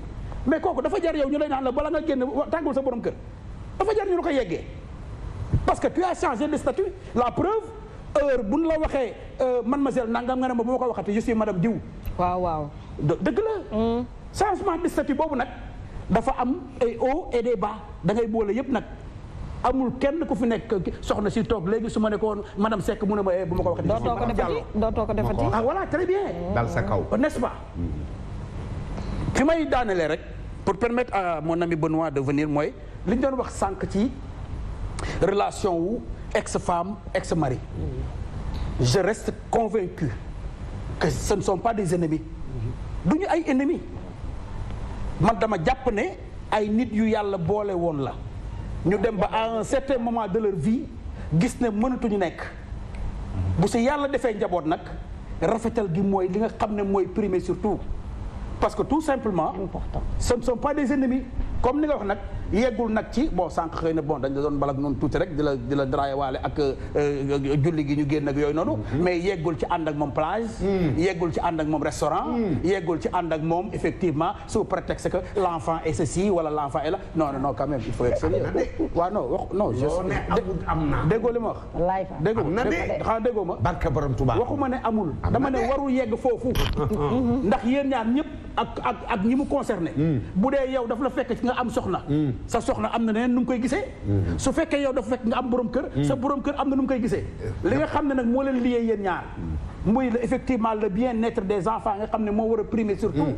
mais kooku dafa jar yow ñu lay naan la bala nga génn tàggul sa borom kër dafa jar ñu la ko yeggee parce que tu as changé de statut la preuve heure buñ la waxee mademoiselle nangam nga ne ma bu ma ko waxati je suis madame Diw. waaw. dëgg la. changement de statut boobu nag dafa am ay hauts et des bas da ngay boole yëpp nag. amul kenn ku fi nekk soxna si toog léegi su ma nekkoon madame Seck mu ne ma bu ma ko waxee. dootoo ko defati ah voilà très bien. dal sa kaw n'est-ce pas. fi may daanelee rek pour permettre à mon ami Benoît de venir mooy li ñu doon wax sànq ci relation wu ex-femme ex-mari. je reste convaincu que ce ne sont pas des ennemis. du ñu ay ennemis. man dama jàpp ne ay nit yu yàlla boole woon la. ñu dem ba à un certain moment de leur vie gis ne mënatuñu nekk bu si yàlla defee njaboot nag rafetal gi mooy li nga xam ne mooy primer surtout parce que tout simplement ce ne sont pas des ennemis comme ni nga wax nag yeggul nag ci bon sànq xëy na bon dañ la doon balak noonu tuuti rek di la draayewaale ak julli gi ñu génn ak yooyu noonu mais yeggul ci ànd ak moom plage yeggul ci ànd ak moom restaurant yeggul ci ànd ak moom effectivement sous prétexte que l'enfant est ceci wala l'enfant est là non quand même il faut être sérieux waaw non wax non déggoo li ma wax déggoo ma barke borom Tuubaa waxuma ne amul dama ne warul yegg foofu ndax yéen ñaar ñëpp ak ñi mu concerné bu dee yow daf la fekk ci nga am soxna sa soxna am na neneen nu mu koy gisee su fekkee yow dafa fekk nga am borom kër sa borom kër am na nu mu koy gisee li nga xam ne nag moo leen lié yéen ñaar muy effectivement le bien-être des enfants nga xam ne moo war a primer surtout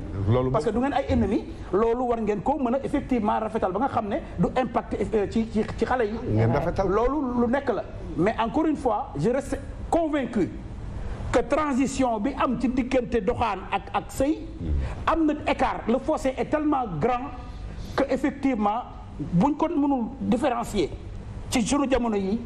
parce que du ngeen ay ennemis loolu war ngeen ko mën a effectivement rafetal ba nga xam ne du impact ci xale yi loolu lu nekk la mais encore une fois je reste convaincu que transition bi am ci diggante doxaan ak sëy am na écart le fossé est tellement grand que effectivement buñ ko mënul différencier ci sunu jamono yi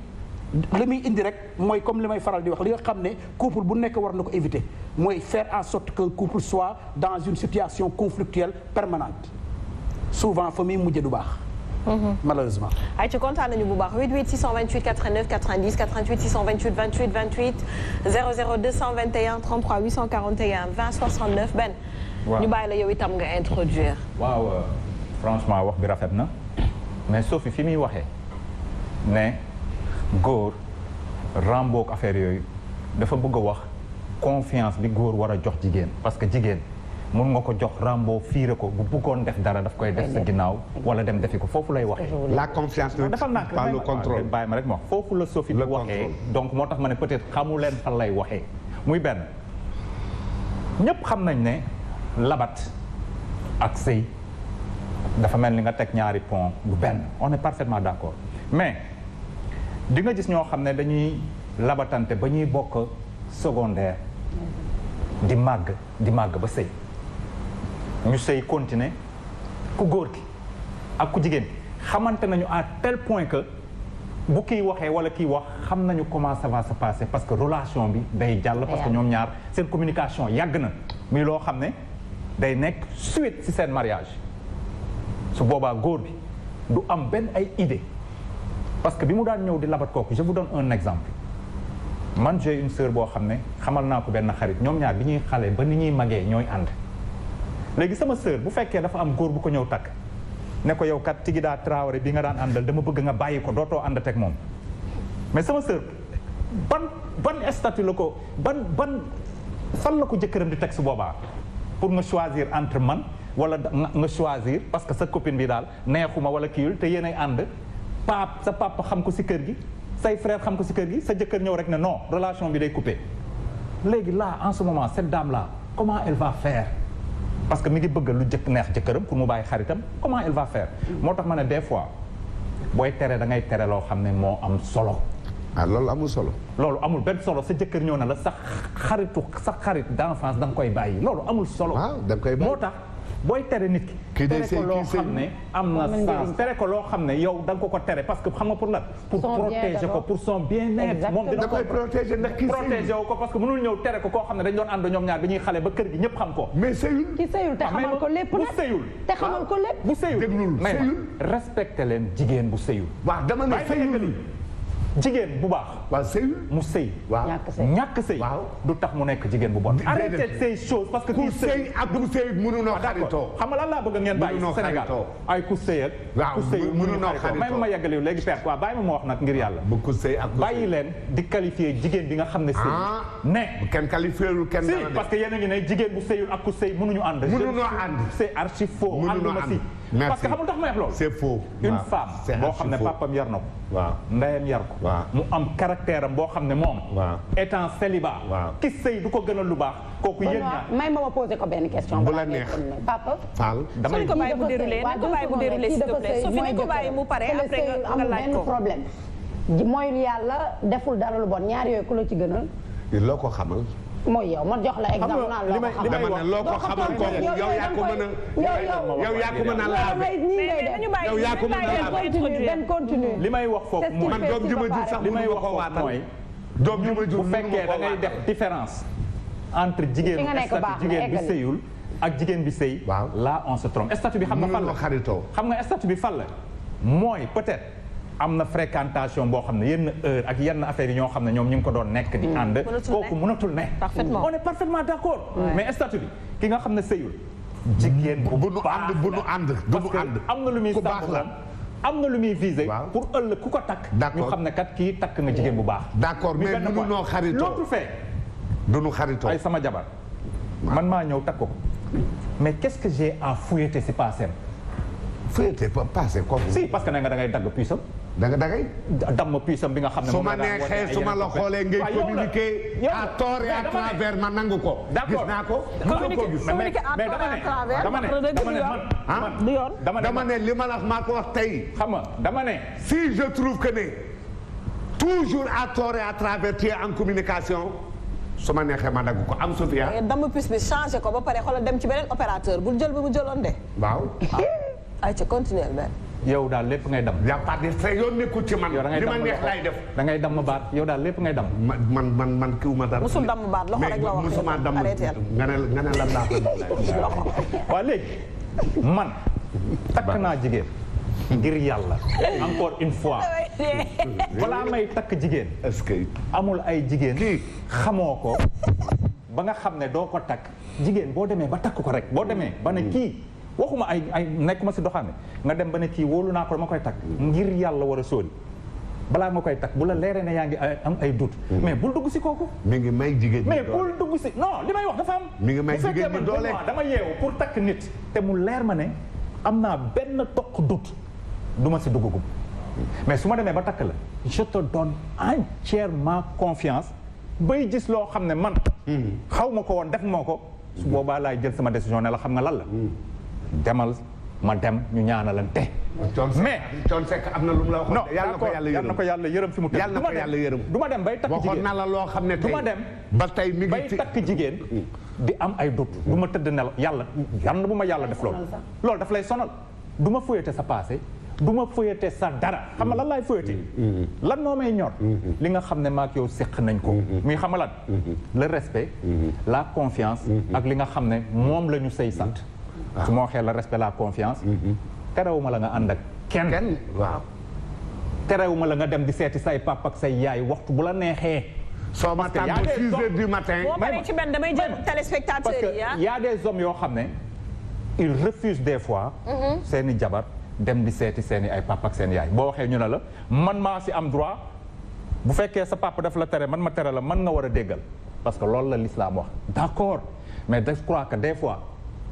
li muy indi rek mooy comme li may faral di wax li nga xam ne couple bu nekk war na ko éviter mooy faire en sorte qu'un couple soit dans une situation conflictuelle permanente souvent fa muy mujje du baax malheureusement. ay ci kontaan nañu bu baax 88 628 89 90 88 628 28 28 00 221 33 841 20 69 benn. waaw ñu bàyyi la yow itam nga introduire. waaw franchement wax bi rafet na mais Sophie fi muy waxee ne góor ramboog affaire yooyu dafa bëgg a wax confiance bi góor war a jox jigéen parce que jigéen mun nga ko jox rambo fiire ko bu bëggoon def dara daf koy def sa ginnaaw wala dem defi ko foofu lay waxee. la confiance ne pas le contrôle. bàyyi ma rek ma wax foofu la Sophie di waxee donc moo tax ma ne peut-être xamu leen fan lay waxee muy benn ñépp xam nañ ne labat ak sëy dafa mel ni nga teg ñaari pont bu benn on est parfaitement d'accord mais di nga gis ñoo xam ne dañuy labatante ba ñuy bokk secondaire di màgg ba sëy ñu sëy continuer ku góor ki ak ku jigéen ki xamante nañu à tel point que bu kii waxee wala kii wax xam nañu comment ça va se passer parce que relation bi day jàll parce que ñoom ñaar seen communication yàgg na muy loo xam ne day nekk suite ci seen mariage su boobaa góor bi du am benn ay idée parce que bi mu daan ñëw di labat kooku je vous donne un exemple man j'ai une sœur boo xam ne xamal naa ko benn xarit ñoom ñaar bi ñuy xale ba ni ñuy magee ñooy ànd léegi sama sœur bu fekkee dafa am góor bu ko ñëw takk ne ko yow kat Tigida Traoré bi nga daan àndal dama bëgg nga bàyyi ko dootoo ànd teg moom mais sama sœur ban statut la ko ban fan la ko jëkkëram di teg su boobaa pour nga choisir entre man wala nga choisir parce que sa copine bi daal neexuma wala kiiwul te yéenay ànd sa papa xam ko si kër gi say frère xam ko si kër gi sa jëkkër ñëw rek ne non relation bi day coupé léegi là en ce moment cette dame là comment elle va faire parce que mi ngi bëgg lu neex jëkkëram pour mu bàyyi xaritam comment elle va faire moo tax ma ne des fois booy tere da ngay tere loo xam ne moo am solo loolu amul solo loolu amul benn solo sa jëkkër ñëw na la sa xarit d'enfance da nga koy bàyyi loolu amul solo da nga koy bàyyi moo tax booy tere nit ki tere ko loo xam ne am na sens tere ko loo xam ne yow da nga ko tere parce que xam nga pour lan pour protéger ko pour son bien-être moom dina koy protéger ndax kii protéger wu ko parce que mënul ñëw tere ko koo xam ne dañ doon ànd ñoom ñaar bi ñuy xale ba kër gi ñëpp xam ko mais sëyul ki sëyul te xamal ko lépp bu sëyul te xamal ko lépp bu sëyul déglul sëyul respecté leen jigéen bu sëyul waaw dama ne sëyul jigéen bu baax waaw sëyul mu sëy waaw ñàkk sëy du tax mu nekk jigéen bu bon arrêtez ces choses parce que ku sëy ak ku sëy mënunoo xaritoo xam nga lan laa bëgg ngeen bàyyi Sénégal ay ku sëy ak ku sëy mënunoo xaritoo may ma yeggali yow léegi père quoi bàyyi ma wax nag ngir yàlla bu ku sëy ak bàyyi leen di qualifier jigéen bi nga xam ne sëy ne kenn qualifié kenn si parce que yéen a ngi ne jigéen bu sëyul ak ku sëy mënuñu ànd mënunoo ànd c'est archi faux ànduma si parce que xamul tax ma wax loolu c'est faux une femme boo xam ne papam yar na ko waaw ndeyam yar ko mu am caractère am boo xam ne moom étant célibat ki sëy du ko gënal lu baax kooku yéen ñaar may ma posé ko benn question bu la neex papa Fall damay ko bàyyi mu déroulé nañ ko bàyyi mu déroulé s'il te plaît Sophie nañ ko bàyyi mu pare après nga laaj ko problème mooy yàlla deful dara lu bon ñaar yooyu ku la ci gënal loo ko xamal mooy yow ma jox la exemple naan loo ko xamal dama ne loo ko xamal kooku yow yaa ko mën a yow yaa ko mën a laal yow yaa ko mën a laal continue li may wax foofu man doom ji ma jur sax li may wax foofu mooy doom ji ma jur bu fekkee da ngay def différence entre jigéen bi sëyul ak jigéen bi sëy là on se trompe statut bi xam nga fan la xam nga statut bi fan la mooy peut-être am na fréquentation boo xam ne yenn heure ak yenn affaires yi ñoo xam ne ñoom ñu ngi ko doon nekk di ànd kooku mënatul ne on est parfaitement d'accord mais statut bi ki nga xam ne sëyul jigéen bu nu ànd parce que am na lu muy sàmm am na lu muy visé pour ëllëg ku ko takk ñu xam ne kat kii takk nga jigéen bu baax d'accord mais mënu noo xaritoo l'autre fait duñu xaritoo ay sama jabar man maa ñëw takk ko mais qu'est-ce que j'ai à fouetter si passé fouetter passé kooku si parce que ne nga da ngay dagg puissam dangay damm puissam bi nga xam ne su ma neexee su ma la xoolee ngay communiquer à tort et à travers ma nangu ko. gis naa ko. communiquer à tort et à travers dama ne li ma la maa ko wax tey. xam nga dama ne. si je trouve que ne toujours à tort et à travers tu es en communication su ma neexee ma dagg ko am Sofia. damm puce bi changé ko ba pare xoolal dem ci beneen opérateur bul jël bi mu jëloon de. waaw. ay ca continuer benn. yow daal lépp ngay dam. y' a pas de fait yow nekkul ci man. li ma neex laay def. da ngay damm baat yow daal lépp ngay dam. man kiw ma dara. musul damm baat loxo rek la wax musuma damm nga ne lan laa ko. waaw léegi man takk naa jigéen. ngir yàlla. encore une fois. balaa may takk jigéen. est-ce que. amul ay jigéen. xamoo ko ba nga xam ne doo ko takk. jigéen boo demee ba takk ko rek boo demee ba ne kii. waxuma ay nekkuma si doxaane nga dem ba ne kii wóolu naa ko dama koy takk ngir yàlla war a sóoli balaa nga koy takk bu la leeree ne yaa ngi am ay doute mais bul dugg si kooku. mi ngi may jigéen ñi mais bul dugg si non li may wax dafa am. mi ngi may jigéen ñi doole dama yeewu pour takk nit te mu leer ma ne am naa benn toq doute du ma si duggagum mais su ma demee ba takk la je te donne entièrement confiance bay gis loo xam ne man. xaw ma ko woon def moo ko. su boobaa laay jël sama décision ne la xam nga lan la. demal ma dem ñu ñaanalante. mais Thione Seck am na lu mu la waxoon. non yàlla na ko yàlla yërëm fi mu tëdd. yàlla na ko yàlla yërëm du ma dem bay takk jigéen waxoon na la loo xam ne tey du ma dem ba tey mi ngi bay takk jigéen di am ay doute du ma tëdd nelaw yàlla bu ma yàlla def loolu daf lay sonal du ma fuyate sa passé du ma fuyate sa dara xam nga lan laay fuyate lan moo may ñor li nga xam ne maak yow séq nañ ko muy xam nga lan le respect la confiance ak li nga xam ne moom la ñu say sant su ma waxee le respect la confiance terewuma la nga ànd ak kenn waaw terewuma la nga dem di seeti say papa ak say yaay waxtu bu la neexee soo ma tàggu 6 heures du matin boo paree ci benn damay jël téléspectateurs parce que y a des hommes yoo xam ne ils refusent des fois seeni jabar dem di seeti seeni ay papa ak seen yaay boo waxee ñu ne la man maa si am droit bu fekkee sa papa daf la tere man ma tere la man nga war a déggal parce que loolu la l'islam wax d'accord mais je crois que des fois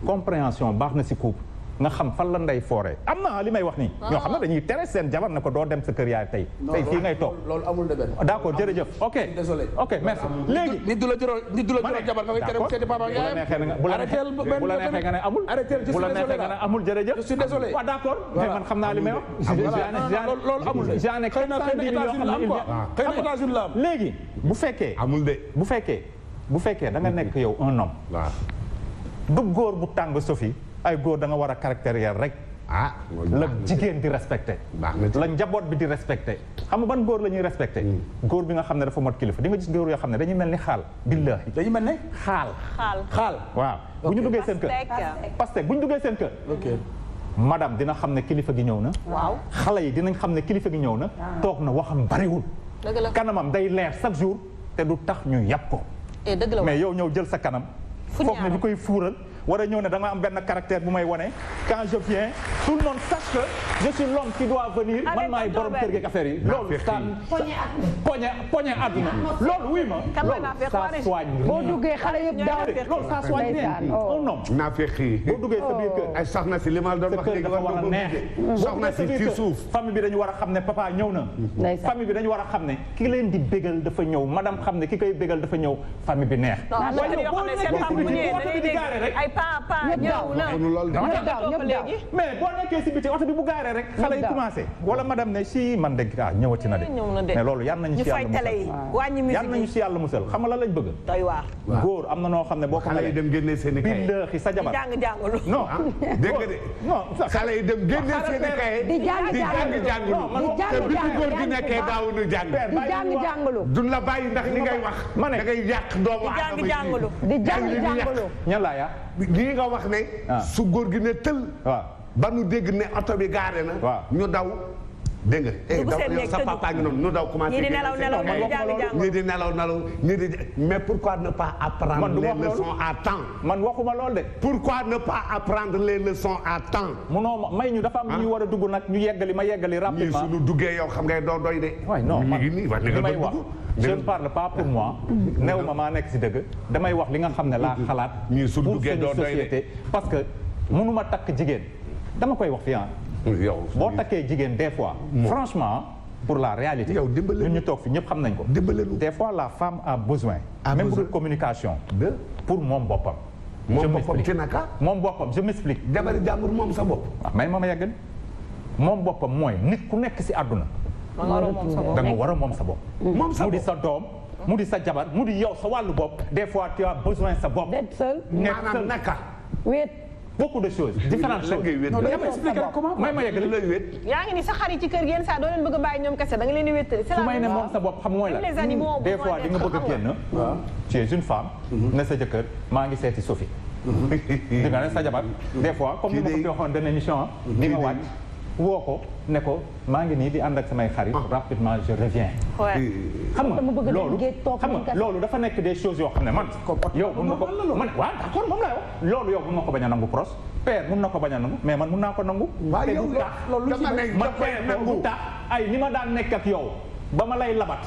compréhension baax na si couple nga xam fan la ndey fooree am na li may wax nii ñoo xam ne dañuy tere seen jabar ne ko doo dem sa kër yaay tey fii ngay toog loolu amul de benn d'accord jërëjëf ok ok merci léegi nit du la jural jabar nga koy tere seeti papa ak yaayam bu la neexee nga ne amul bu la neexee nga ne amul jërëjëf je suis désolé waaw d'accord mais man xam naa li may wax loolu amul de j'en ai xëy na États-Unis la am léegi bu fekkee amul de bu fekkee da nga nekk yow un homme du góor bu tàng Sophie ay góor da nga war a caractériel rek la jigéen di respecté la njaboot bi di respecté xam nga ban góor la ñuy respecté góor bi nga xam ne dafa mot kilifa di nga gis góor yoo xam ne dañuy mel ni xaal billahi dañuy mel ne xaal waaw bu ñu duggee seen kër pastèque bu ñu duggee seen kër madame dina xam ne kilifa gi ñëw na waaw xale yi dinañ xam ne kilifa gi ñëw na toog na waxam bariwul kanamam day leer chaque jour te du tax ñu yàpp ko mais yow ñëw jël sa kanam foog ne ñu koy fuural war a ñëw ne da nga am benn caractère bu may wane quand je viens tout le monde sache que je suis l'homme qui doit venir man maay borom kër gi affaire yi loolu poñe àdduna loolu wuy ma loolu ça soigne boo duggee xale yëpp daaw loolu ça soigne rien un homme naa fekk boo duggee sa biir kër ay soxna si li ma doon wax léegi dafa war a neex soxna si ci suuf famille bi dañu war a xam ne papa ñëw na famille bi dañu war a xam ne ki leen di bégal dafa ñëw madame xam ne ki koy bégal dafa ñëw famille bi neex papa ñëw na mais boo nekkee si biti oto bi bu gaaree rek xale yi commencé wala madame ne si man de ñëwati na de mais loolu yal nañu si yàlla musal xam nga lan lañ bëgg doy waar góor am na noo xam ne boo ko xale yi dem génnee seen i kaye billaahi sa jabar jàng-jàngalu non dégg nga de non xale yi dem génnee seen i kaye di jàng-jàngalu te bi ci góor gi nekkee daawuñu jàng di jàng-jàngalu duñ la bàyyi ndax li ngay wax da ngay yàq doomu aadama di jàng-jàngalu ñan laa yaa lii nga wax ne su góor gi ne tël waaw ba nu dégg ne oto bi gaare na ñu daw dégg nga sa papa ngi noonu ñu daw commencé ñii di nelaw ñii di nelaw ñii di mais pourquoi ne pas apprendre les leçons à temps man waxuma lool de pourquoi ne pas apprendre les leçons à temps munoo may ñu dafa am ñu war a dugg nag ñu yeggali ma yeggali rapidement ñii suñu duggee yow xam ngay doo doy de waay non man li may wax je ne parle pas pour moi néew ma maa nekk si dëgg damay wax li nga xam ne laa xalaat ñii suñu duggee doo doy de parce que mënuma takk jigéen dama koy wax fi yow boo takkee jigéen des fois franchement pour la réalité ñun ñu toog fi ñëpp xam nañ ko des fois la femme a besoin même pour communication pour moom boppam moom boppam je m'explique jabari jàmbur moom sa bopp may ma yeggal moom boppam mooy nit ku nekk si àdduna da nga war a moom sa bopp mu di sa doom mu di sa jabar mu di yow sa wàllu bopp des fois tu as besoin sa bopp d'être seul maanaam naka wéet beaucoup de choses différentes choses non dama expliquer comment may ma yeggali lay wéet yaa ngi ni sa xarit ci kër gi yéen saa doo leen bëgg a bàyyi ñoom kese da nga leen di wéttali su may ne moom sa bopp xam mooy la des fois di nga bëgg a génn tu es une femme ne sa jëkkër maa ngi seeti Sophie di nga ne sa jabar des fois comme ni ma ko fi waxoon benn émission di nga wàcc woo ko ne ko maa ngi nii di ànd ak samay xarit rapidement je reviens. xam nga loolu dafa nekk des choses yoo xam ne man. yow mun na ko man waaw d'accord moom la yow. loolu yow mun na ko bañ a nangu pros père mun na ko bañ a nangu mais man mun naa ko nangu. waaw yow loolu dama ne man père nangu tax ay ni ma daan nekk ak yow ba ma lay labat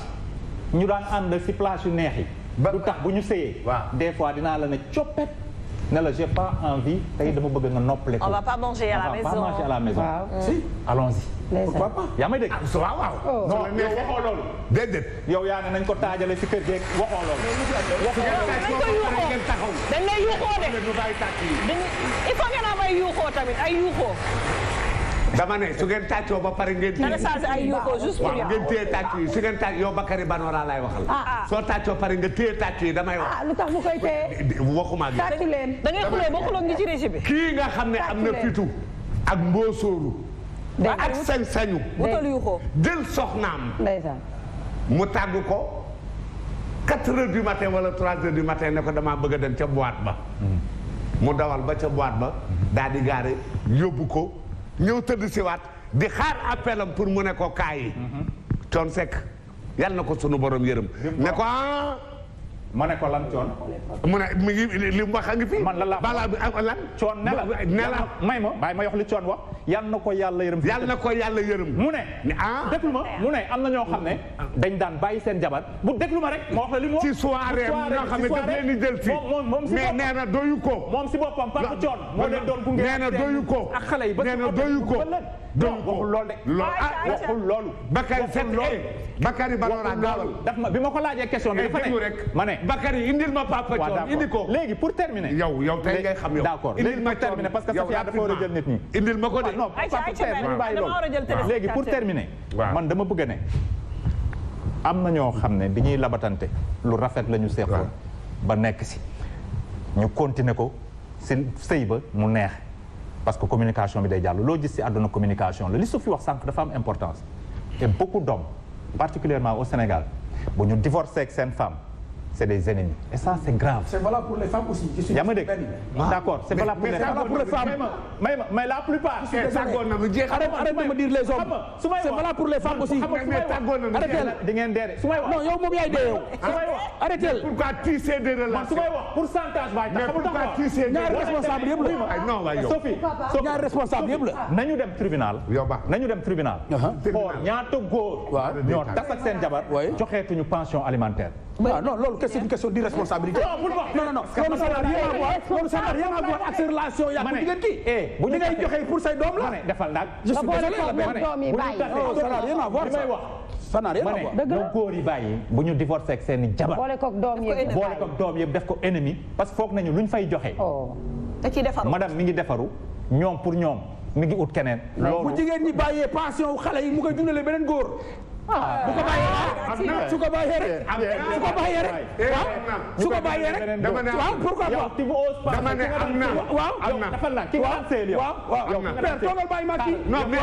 ñu daan ànd si plage yu neex yi. du tax bu ñu sëyee. des fois dinaa la ne coppet. ne la j'ai pas envie tey dama bëgg nga noppale ko. on va pas manger à la maison. on va pas manger à la maison. si allons-y. pourquoi pas yaa may dégg. waaw. non yow waxoo loolu. déedéet. yow yaa ne nañ ko taajale si kër geeg waxoo loolu. dañ lay yuuxoo de. il faut ngeen am ay yuuxoo tamit ay yuuxoo. dama ne su ngeen tàccoo ba pare ngeen. dana changé ay yuuxoo juste pour yow. ngeen téye tàcc yi su ngeen tàcc yow Bakary Banora laay waxal. soo tàccoo pare nga téye tàcc yi damay wax. lu tax mu koy téye. waxuma ak tàcc leen. da ngay xuloo ba xuloo ngi ci régie bi. kii nga xam ne am na fitu ak mboosóoru. ak sañ-sañu. wutal yuuxoo. jël soxnaam. ndeysaan. mu tàgg ko 4 heures du matin wala 3 heures du matin ne ko damaa bëgg a dem ca boîte ba. mu dawal ba ca boîte ba daal di gaare yóbbu ko. ñëw tëdd si waat di xaar appelam pour mu ne ko kaay yi. Thione Seck yal na ko sunu borom yërëm. ne ko ma ne ko lan Thione. mu ne mi ngi li mu wax a ngi fi. man la balaa bi ak lan. Thione ne la may ma bàyyi ma yox li Thione wax yal na ko yàlla yërëm. yal na ko yàlla yërëm. mu ne. déglu ma mu ne am na ñoo xam ne. dañ daan bàyyi seen jabar bu déglu ma rek ma wax la li mu wax. ci soirée ñoo xam ne daf leen di jël si. moom si mais nee na doyu ko. moom si boppam Papa Thione moo leen doon gunge. nee na doyu ko. ak xale yi ba nee na doyu ko. waxul loolu de. waxul loolu. Bakary Seck Bakary Banora gaawal. daf ma bi ma ko laajee question bi dafa ne ma ne. Bakary indil ma Papa Thione indi ko. léegi pour terminer. yow tey ngay xam yow. d'accord léegi pour terminer parce que Safia dafa war a jël nit ñi. indil ma ko de. non léegi pour terminer. man dama bëgg ne. am na ñoo xam ne bi ñuy labatante lu rafet la ñu seexoon ba nekk si ñu continuer ko si sëy ba mu neex parce que communication bi day jàll loo gis si àdduna communication la li su fi wax sànq dafa am importance et beaucoup d'hommes particulièrement au Sénégal bu ñu divorcé ak seen femme c'est des ennemis et ça c'est grave. C'est valable pour les femmes aussi. yaa ma dégg d'accord c'est valable pour les femmes. mais la plupart. arrête de me dire les hommes. c'est valable pour les femmes aussi. arrêtez di ngeen dee su may wax. non yow moom yaay dee yow. arrêtez. pourquoi tisser des relations. su may wax pourcentage baay tax xamul tax ñaari responsable yëpp la. non waay yow Sophie ñaari responsable yëpp la. nañu dem tribunal. nañu dem tribunal. xool ñaata góor. ñoo tas ak seen jabar. joxeetuñu pension alimentaire. non loolu c'est une question d'irresponsabilité. non loolu ça n'a rien à voir ak sa relation yaa ko diggante. bu ñu ngay joxe pour say doom la. ma ne defal nag. je suis désolé ça n'a rien à voir ça. ça n'a rien à voir. dëgg la góor yi bàyyi bu ñu divorcé ak seen i jabar. boole koog doom yëpp def ko ennemi parce que foog nañu luñ fay joxe. da ciy defaru madame mi ngi defaru ñoom pour ñoom mi ngi ut keneen. loolu bu jigéen ñi bàyyee pension xale yi mu koy dundalee beneen góor. bu ko bàyyee su ko bàyyee rek. su ko bàyyee rek. su ko bàyyee rek. waaw pourquoi pas. dama ne am na. waaw am na dafa la ki nga am seel yow. waaw père toogal bàyyi ma kii. non mais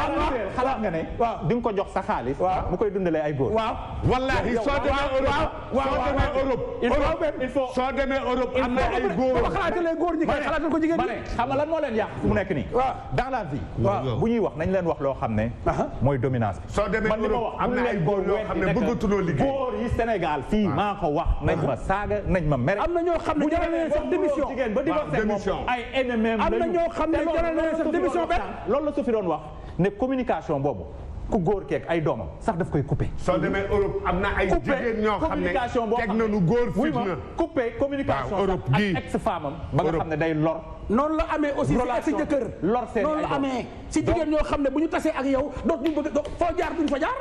xalaat nga ne. di nga ko jox sa xaalis. mu koy dundalee ay góor. waaw wallahi soo demee Europe. il faut soo demee Europe am na ay góor. ba xalaatalee góor ñi kay xalaatal ko jigéen ñi. xam nga lan moo leen yàq fu mu nekk nii. dans la vie. bu ñuy wax nañ leen wax loo xam ne. mooy dominance bi. soo demee Europe am na ay góor yoo xam ne bëggatuloo liggéey. góor yi Sénégal fii maa ko wax. nañ ma saaga nañ ma mere. am na ñoo xam ne jaral nañ sax démission. démission ay ennemis am na ñoo xam ne jaral nañ sax démission benn. loolu la su fi doon wax ne communication boobu ku góor keek ay doomam sax daf koy coupé. soo demee Europe am na ay jigéen ñoo xam ne teg nañu góor fitna. coupé communication Europe ak ex femme am ba nga xam ne day lor. noonu la amee aussi si jëkkër. lor seen noonu la amee si jigéen ñoo xam ne bu ñu tasee ak yow dootuñu bëgg foo jaar duñ fa jaar.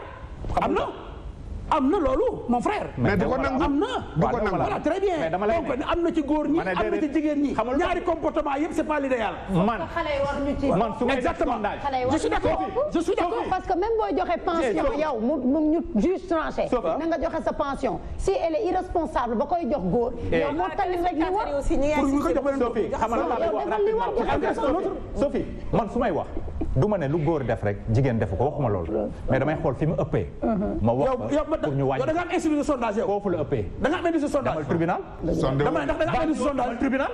am na loolu mon frère. mais du ko nangu am na. du ko nangu voilà très bien. donc am na ci góor ñi am na ci jigéen ñi. ñaari comportement yëpp c'est pas l'idéal. man su may exactement je suis d'accord je suis d'accord. parce que même booy joxe pension yow mu ñu juge tranché. na nga joxe sa pension si elle est irresponsable ba koy jox góor. yow moo tali rek li war pour ñu ko jox beneen Sophie xamal la Sophie man su may wax du ma ne lu góor def rek jigéen defu ko waxuma loolu mais damay xool fi mu ëppee. ma wax pour ñu wàññi. yow da nga am institut de sondage yow. foofu la ëppee. da nga am institut de sondage. damal tribunal. dama ne ndax da nga am institut de sondage tribunal.